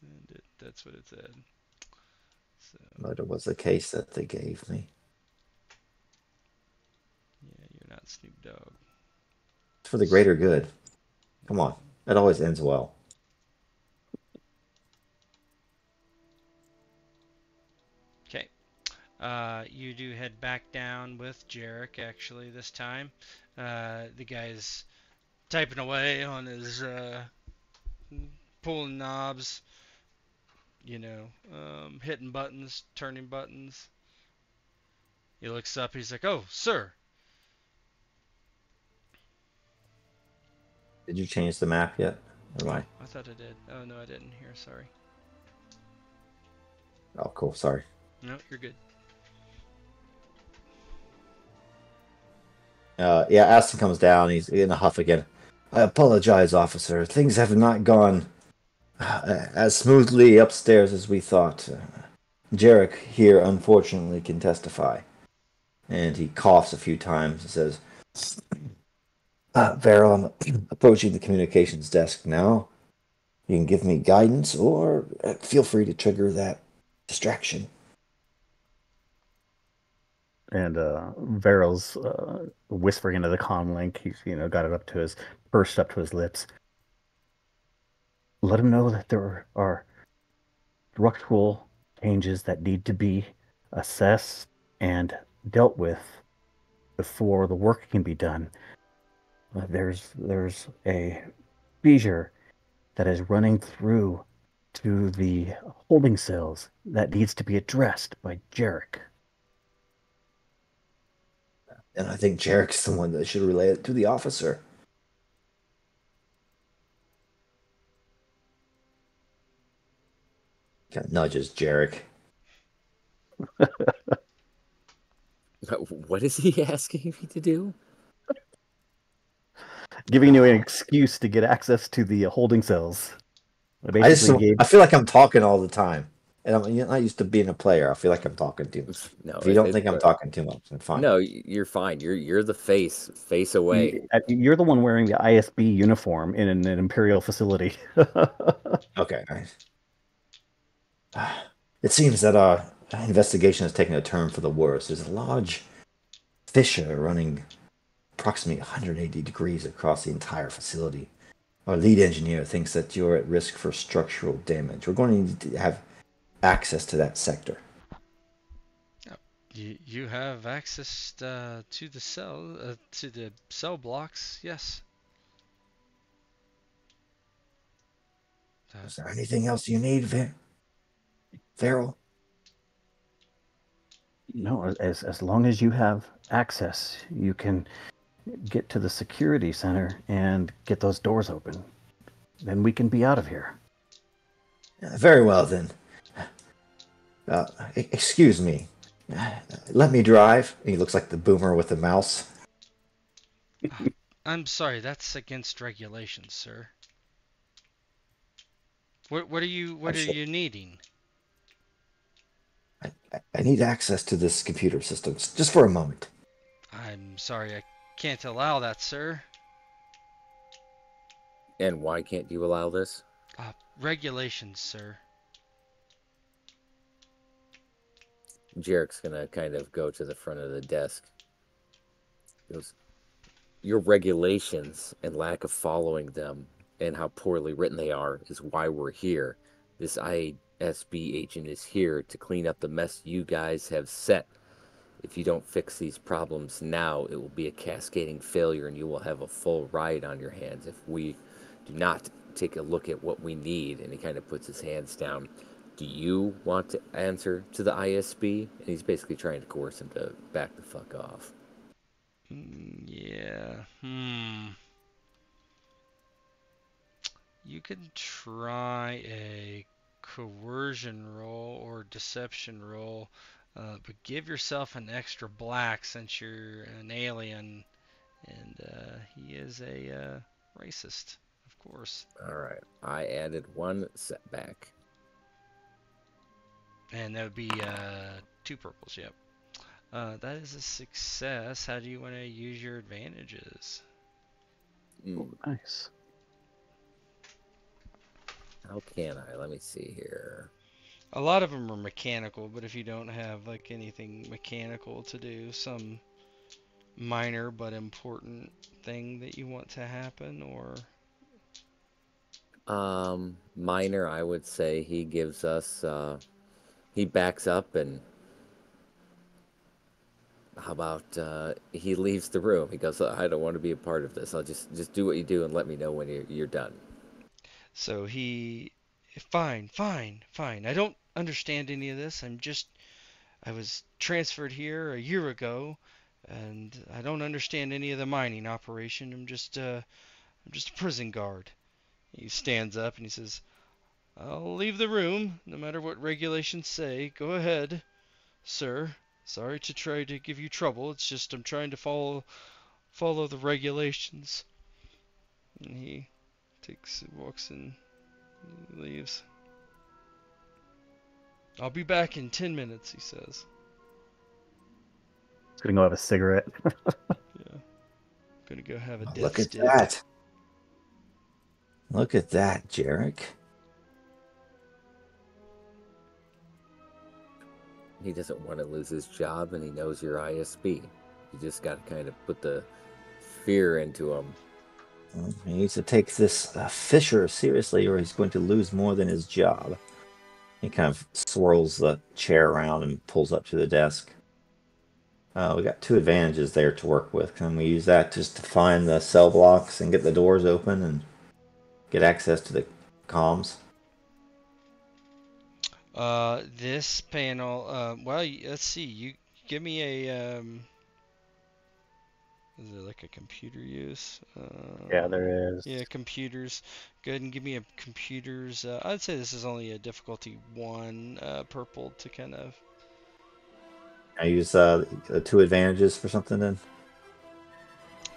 and that's what it said. So. Murder was the case that they gave me. Yeah, you're not Snoop Dogg. It's for the greater good. Come on. It always ends well. Okay. You do head back down with Jarek, actually, this time. The guy's typing away on his pulling knobs, hitting buttons, turning buttons. He looks up, he's like, "Oh, sir." Did you change the map yet? I thought I did. Oh, no, I didn't here, sorry. Oh, cool. Sorry. No, you're good. Yeah, Aston comes down. He's in a huff again. I apologize, officer. Things have not gone as smoothly upstairs as we thought. Jarek here, unfortunately, can testify. And he coughs a few times and says, Varyl, I'm approaching the communications desk now. You can give me guidance or feel free to trigger that distraction. And Varyl's whispering into the comm link. He's got it pursed up to his lips. Let him know that there are structural changes that need to be assessed and dealt with before the work can be done. There's a seizure that is running through to the holding cells that needs to be addressed by Jarek. And I think Jarek's the one that should relay it to the officer. Kind of nudges Jarek. What is he asking me to do? Giving you an excuse to get access to the holding cells. I feel like I'm talking all the time. And I'm not used to being a player. I feel like I'm talking too much. No, if you don't think I'm talking too much, I'm fine. No, you're fine. You're the face away. You're the one wearing the ISB uniform in an Imperial facility. Okay. It seems that our investigation has taken a turn for the worse. There's a large fissure running approximately 180 degrees across the entire facility. Our lead engineer thinks that you're at risk for structural damage. We're going to need to have access to that sector. You have access to the cell blocks, yes. Is there anything else you need, Varyl? No, as long as you have access, you can get to the security center and get those doors open. Then we can be out of here. Very well, then. Excuse me. Let me drive. He looks like the boomer with the mouse. I'm sorry, that's against regulations, sir. What are you needing? I need access to this computer system, just for a moment. I'm sorry, I can't allow that, sir. And why can't you allow this? Regulations, sir. Jarek's gonna kind of go to the front of the desk. He goes, your regulations and lack of following them and how poorly written they are is why we're here. This ISB agent is here to clean up the mess you guys have set. If you don't fix these problems now, it will be a cascading failure and you will have a full riot on your hands if we do not take a look at what we need. And he kind of puts his hands down. Do you want to answer to the ISB? And he's basically trying to coerce him to back the fuck off. Yeah. You can try a coercion roll or deception roll, but give yourself an extra black since you're an alien, and he is a racist, of course. All right. I added one setback. And that would be 2 purples, yep. That is a success. How do you want to use your advantages? Nice. How can I? Let me see here. A lot of them are mechanical, but if you don't have like anything mechanical to do, some minor but important thing that you want to happen, or Minor, I would say he gives us he backs up, and how about he leaves the room. He goes, I don't want to be a part of this. I'll just do what you do and let me know when you're done. So he, fine. I don't understand any of this. I was transferred here a year ago, and I don't understand any of the mining operation. I'm just a prison guard. He stands up and he says, I'll leave the room, no matter what regulations say. Go ahead, sir. Sorry to try to give you trouble. It's just I'm trying to follow follow the regulations. And he walks in, leaves. I'll be back in 10 minutes, he says. He's gonna go have a cigarette. Yeah. Gonna go have a death Look at stick. that. Look at that, Jarek. He doesn't want to lose his job, and he knows you're ISB. You just got to kind of put the fear into him. He needs to take this Fisher seriously, or he's going to lose more than his job. He kind of swirls the chair around and pulls up to the desk. We got 2 advantages there to work with. Can we use that just to find the cell blocks and get the doors open and get access to the comms? This panel, well, let's see. You give me a, is it like a computer use? Yeah, there is. Yeah, computers. Go ahead and give me a computers. I'd say this is only a difficulty 1, purple to kind of. I use 2 advantages for something then?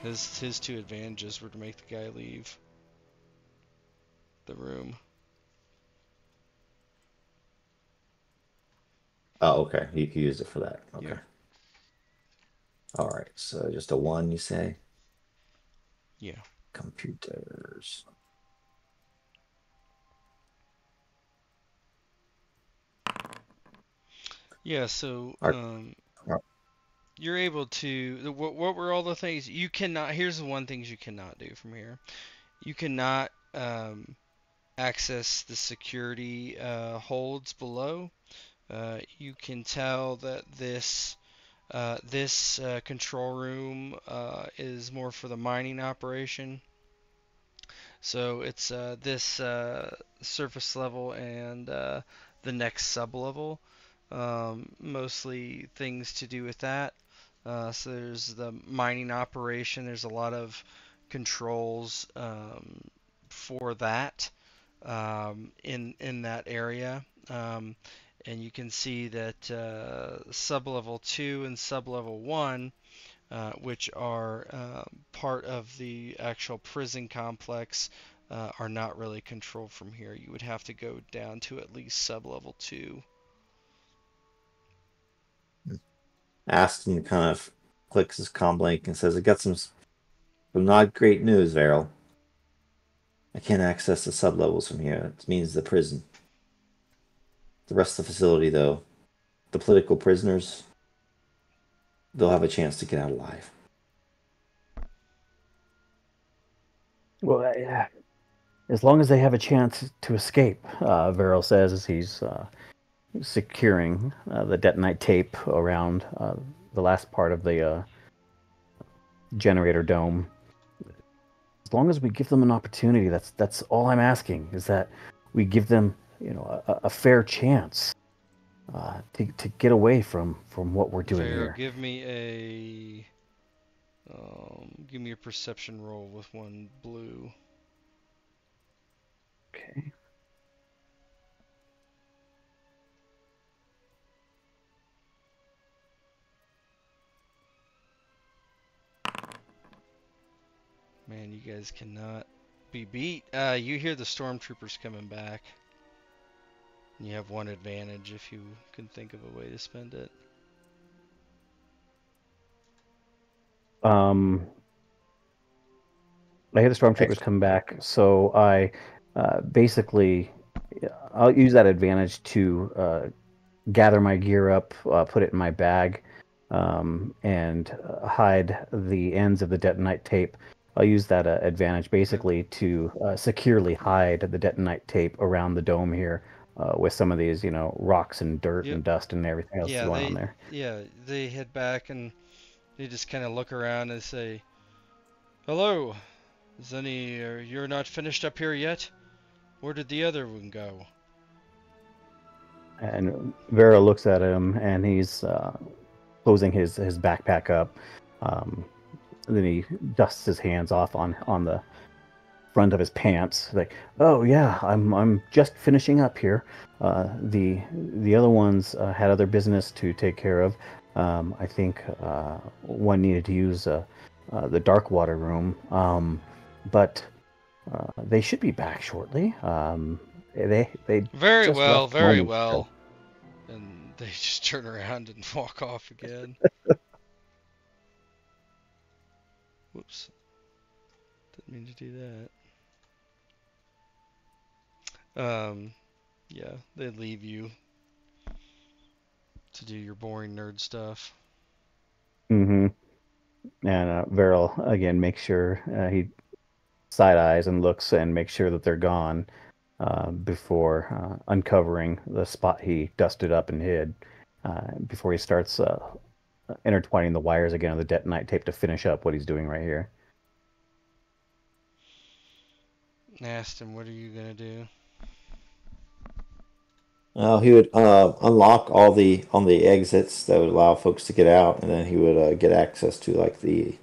His 2 advantages were to make the guy leave the room. Oh, okay. You can use it for that. Okay. Yeah. All right. So just a 1, you say? Yeah. Computers. Yeah, so you're able to. What were all the things you cannot? Here's the one things you cannot do from here. You cannot access the security holds below. You can tell that this control room is more for the mining operation. So it's this surface level and the next sub level. Mostly things to do with that. So there's the mining operation. There's a lot of controls for that in that area. And you can see that sub-level 2 and sub-level 1, which are part of the actual prison complex, are not really controlled from here. You would have to go down to at least sub-level 2. Aston kind of clicks his comm link and says, I got some not great news, Varyl. I can't access the sub-levels from here. It means the prison. The rest of the facility, though, the political prisoners, they'll have a chance to get out alive. Well, as long as they have a chance to escape, Varyl says as he's securing the detonite tape around the last part of the generator dome. As long as we give them an opportunity, that's all I'm asking, is that we give them, a fair chance to get away from what we're doing here. Give me a perception roll with 1 blue. Okay. Man, you guys cannot be beat. You hear the stormtroopers coming back. You have 1 advantage if you can think of a way to spend it. I hear the stormtroopers come back, so I basically I'll use that advantage to gather my gear up, put it in my bag, and hide the ends of the detonite tape. I'll use that advantage basically to securely hide the detonite tape around the dome here with some of these, rocks and dirt and dust and everything else going on there. Yeah, they head back and they just kind of look around and say, "Hello, you're not finished up here yet? Where did the other one go?" And Vera looks at him and he's closing his backpack up. Then he dusts his hands off on the front of his pants, like, "Oh yeah, I'm just finishing up here. The other ones had other business to take care of. I think one needed to use the dark water room. But they should be back shortly. They Very just well, left very moments ago. well. And they just turn around and walk off again. Whoops. Didn't mean to do that. Yeah, they leave you to do your boring nerd stuff. Mm-hmm. And Varyl again makes sure he side eyes and looks and makes sure that they're gone before uncovering the spot he dusted up and hid. Before he starts intertwining the wires again on the detonite tape to finish up what he's doing right here. Aston, what are you gonna do? He would unlock all the on the exits that would allow folks to get out, and then he would get access to like the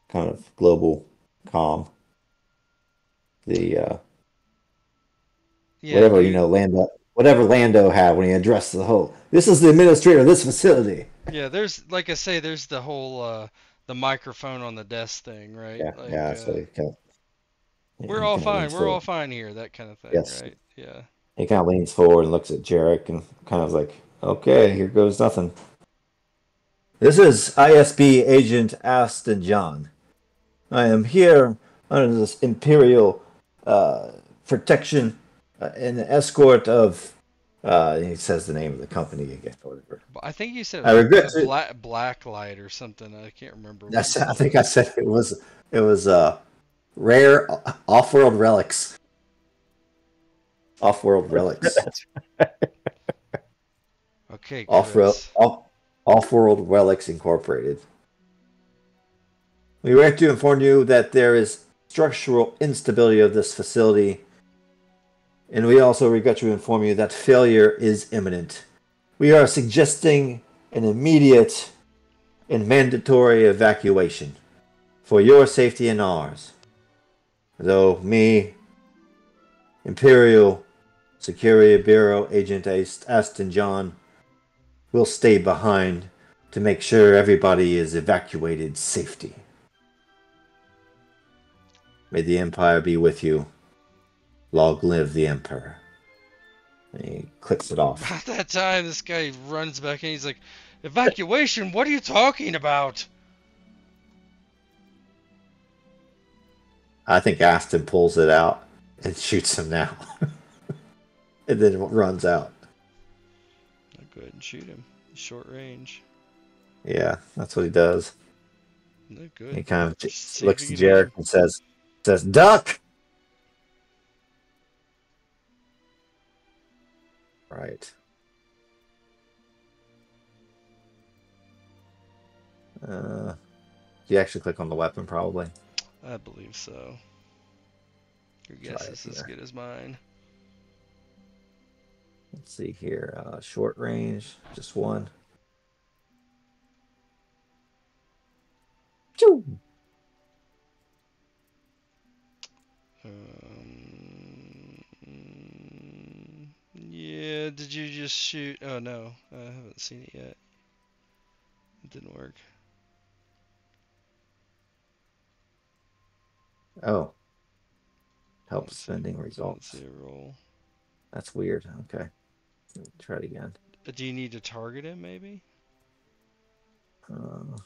kind of global comm, the Yeah, whatever you. whatever Lando had when he addressed the whole. This is the administrator of this facility. Yeah, there's like I say, there's the whole the microphone on the desk thing, right? Yeah, Like yeah. So we're he all kind of fine, leans we're all forward. fine here, that kind of thing, Yes, right? Yeah. he kind of leans forward and looks at Jarek and kind of like, okay, here goes nothing. This is ISB agent Aston John. I am here under this imperial protection and escort of. He says the name of the company again. Whatever. But I think you said it I was regret to. black light or something. I can't remember what you I said. think I said it was rare off-world relics. Off-world relics. Okay, Off-road Chris. Off-world relics incorporated. We regret to inform you that there is structural instability of this facility, and we also regret to inform you that failure is imminent. We are suggesting an immediate and mandatory evacuation for your safety and ours. Though me, Imperial Security Bureau Agent Aston John, will stay behind to make sure everybody is evacuated safely. May the Empire be with you. Long live the Emperor. And he clicks it off. About that time, this guy runs back in. He's like, "Evacuation? What are you talking about?" I think Aston pulls it out and shoots him now. And then runs out. I'll go ahead and shoot him. Short range. Yeah, that's what he does. No good. He kind of Just looks at saving it Jarek and says, "Duck!" Right. You actually click on the weapon, probably. I believe so. Your Try guess it is as here. good as mine. Let's see here. Short range, just one. Choo! Yeah, did you just shoot? Oh no, I haven't seen it yet. It didn't work. Oh. Help Let's see. spending Let's results. see a roll. That's weird. Okay. Try it again. Do you need to target him, maybe? Uh,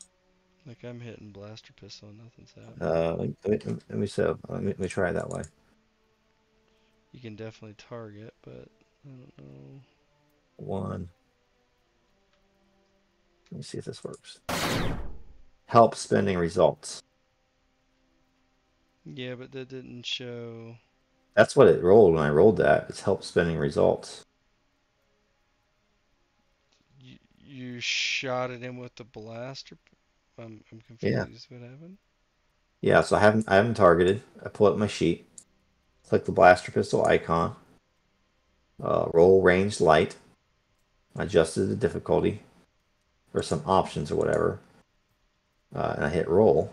Like I'm hitting blaster pistol and nothing's happening. let me try it that way. You can definitely target, but I don't know. One. Let me see if this works. Help spending results. Yeah, but that didn't show. That's what it rolled when I rolled that. It's help spending results. You shot at him with the blaster. I'm confused. Yeah. What happened? Yeah, so I haven't targeted. I pull up my sheet, click the blaster pistol icon, roll range light, adjusted the difficulty or some options or whatever, and I hit roll.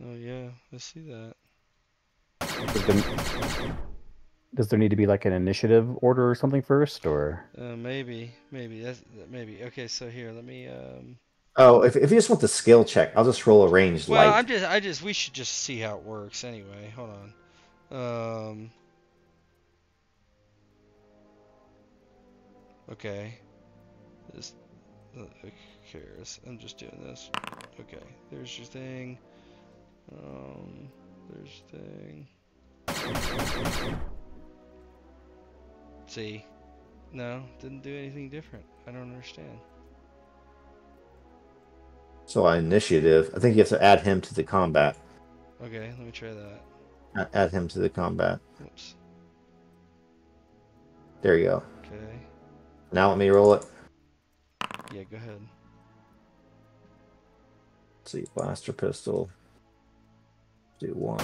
Oh yeah, I see that. Does there need to be like an initiative order or something first, or? Maybe. That's maybe. Okay, so here, let me Oh, if you just want the skill check, I'll just roll a ranged Well, light. we should just see how it works anyway. Hold on. Okay. This, who cares? I'm just doing this. Okay. There's your thing. There's your thing. See? No, didn't do anything different. I don't understand. So on initiative, I think you have to add him to the combat. Okay, let me try that. Add him to the combat. Whoops. There you go. Okay. Now let me roll it. Yeah, go ahead. Let's see, blaster pistol. Do 1. I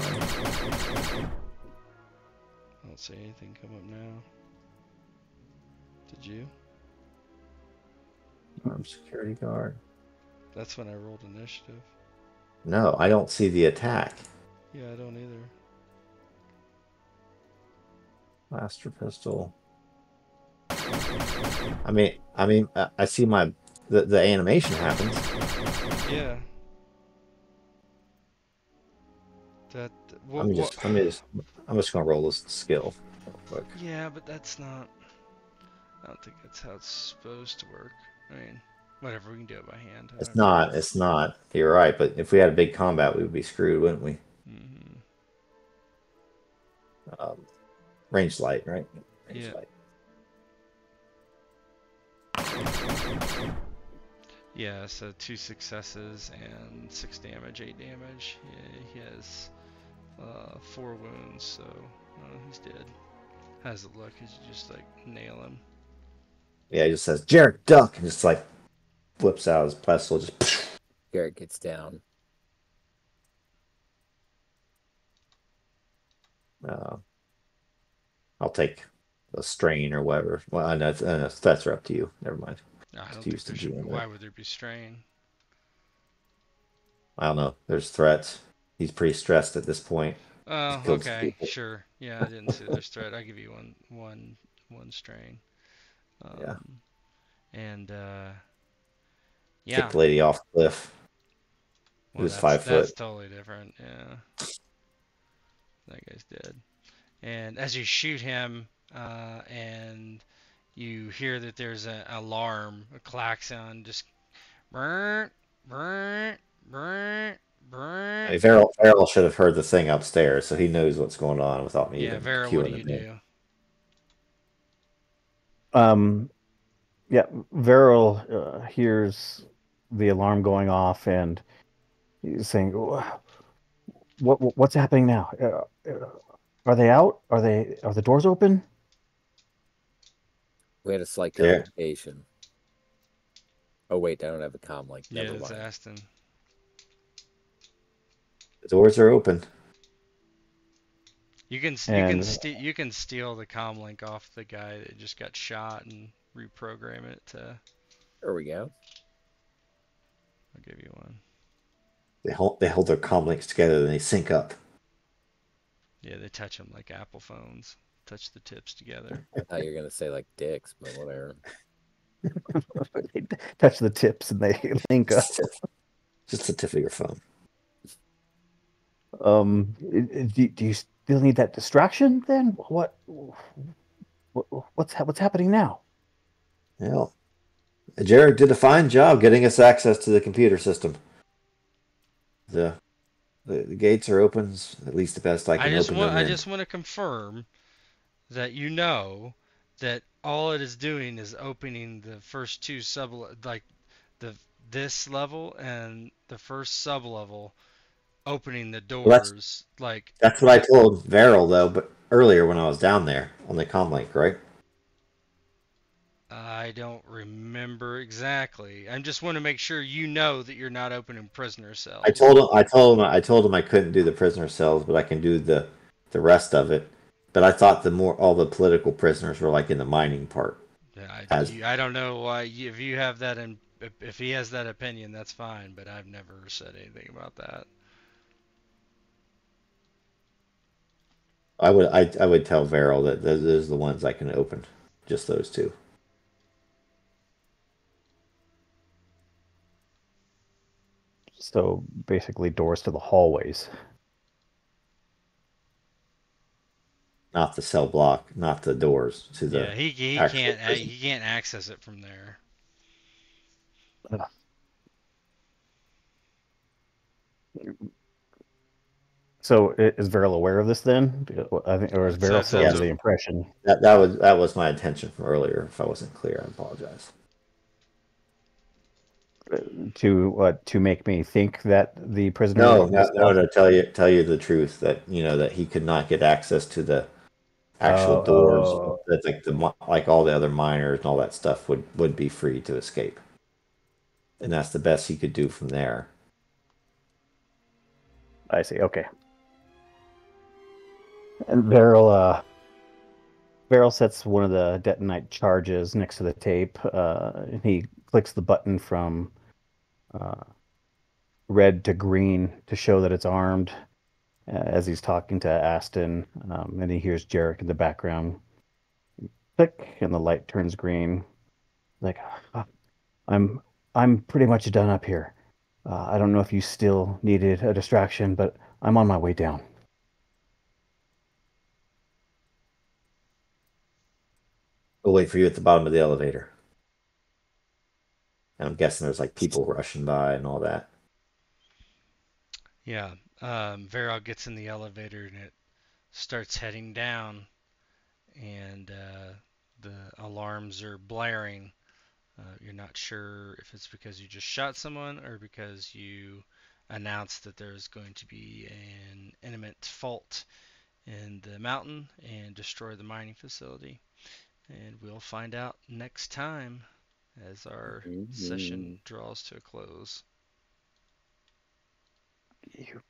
don't see anything come up now. Did you? Armed security guard. That's when I rolled initiative. No, I don't see the attack. Yeah, I don't either. Blaster pistol. I mean, I see the animation happens. Yeah. That. I'm just gonna roll this skill real quick. Yeah, but that's not. I don't think that's how it's supposed to work. I mean, whatever, we can do it by hand. It's not. You're right, but if we had a big combat, we would be screwed, wouldn't we? Mm-hmm. Ranged light, right? Ranged Yeah. light. Yeah, so 2 successes and 6 damage, 8 damage. Yeah, he has 4 wounds, so he's dead. How's it look? Could you just like nail him? Yeah, he just says, Jarek, duck, and just like flips out his pistol, just. Jarek gets down. I'll take a strain or whatever. Well, I know that's up to you. Never mind. I don't think there should be. Why would there be strain? I don't know. There's threats. He's pretty stressed at this point. Oh, okay, sure. Yeah, I didn't see there's threat. I'll give you one strain. Yeah. And Kick the lady off the cliff. Well, Who's 5 foot. That's totally different. Yeah. That guy's dead. And as you shoot him, and you hear that there's an alarm, a klaxon, just burn, burn, burn, burn. I mean, Varyl should have heard the thing upstairs, so he knows what's going on without me. Yeah, Varyl, what do you do? Yeah, Varyl hears the alarm going off, and he's saying, "What's happening now? Are they out? Are the doors open?" We had a slight complication. Oh wait, I don't have a comm link. Yeah, it's Aston. The doors are open. You can steal the comm link off the guy that just got shot and reprogram it to. There we go. I'll give you one. They hold their comm links together and they sync up. Yeah, they touch them like Apple phones. Touch the tips together. I thought you were gonna say like dicks, but whatever. They touch the tips and they link up. Just the tip of your phone. Do you still need that distraction then? What's happening now? Well, Jarek did a fine job getting us access to the computer system. The gates are open, at least the best I can open them. I just want to confirm that you know that all it is doing is opening the first 2 this level and the first sub level, opening the doors. Well, that's what I told Varyl though, but earlier when I was down there on the comm link, right? I don't remember exactly. I just want to make sure you know that you're not opening prisoner cells. I told him I couldn't do the prisoner cells, but I can do the rest of it. But I thought all the political prisoners were like in the mining part. Yeah, I don't know why. If you have that, if he has that opinion, that's fine. But I've never said anything about that. I would tell Varyl that those are the ones I can open, just those 2. So basically, doors to the hallways. Not the cell block, not the doors to Yeah, the he actual can't prison. he can't access it from there. Ugh. So is Varyl aware of this then? I think, or is So Varyl it's, still it's under Yes, the a impression? that was my intention from earlier. If I wasn't clear, I apologize. To make me think that the prisoner No, was no, no, stealth. to tell you the truth that that he could not get access to the actual Oh, doors. oh, That like all the other miners and all that stuff would be free to escape, and that's the best he could do from there. I see. Okay. And Varyl sets one of the detonite charges next to the tape. And he clicks the button from uh, red to green to show that it's armed as he's talking to Aston. And he hears Jarek in the background. Click, and the light turns green. Like, "Ah, I'm I'm pretty much done up here. I don't know if you still needed a distraction, but I'm on my way down." We'll wait for you at the bottom of the elevator. And I'm guessing there's like people rushing by and all that. yeah. Varel gets in the elevator and it starts heading down, and the alarms are blaring. You're not sure if it's because you just shot someone or because you announced that there's going to be an imminent fault in the mountain and destroy the mining facility. And we'll find out next time as our Mhm. session draws to a close. You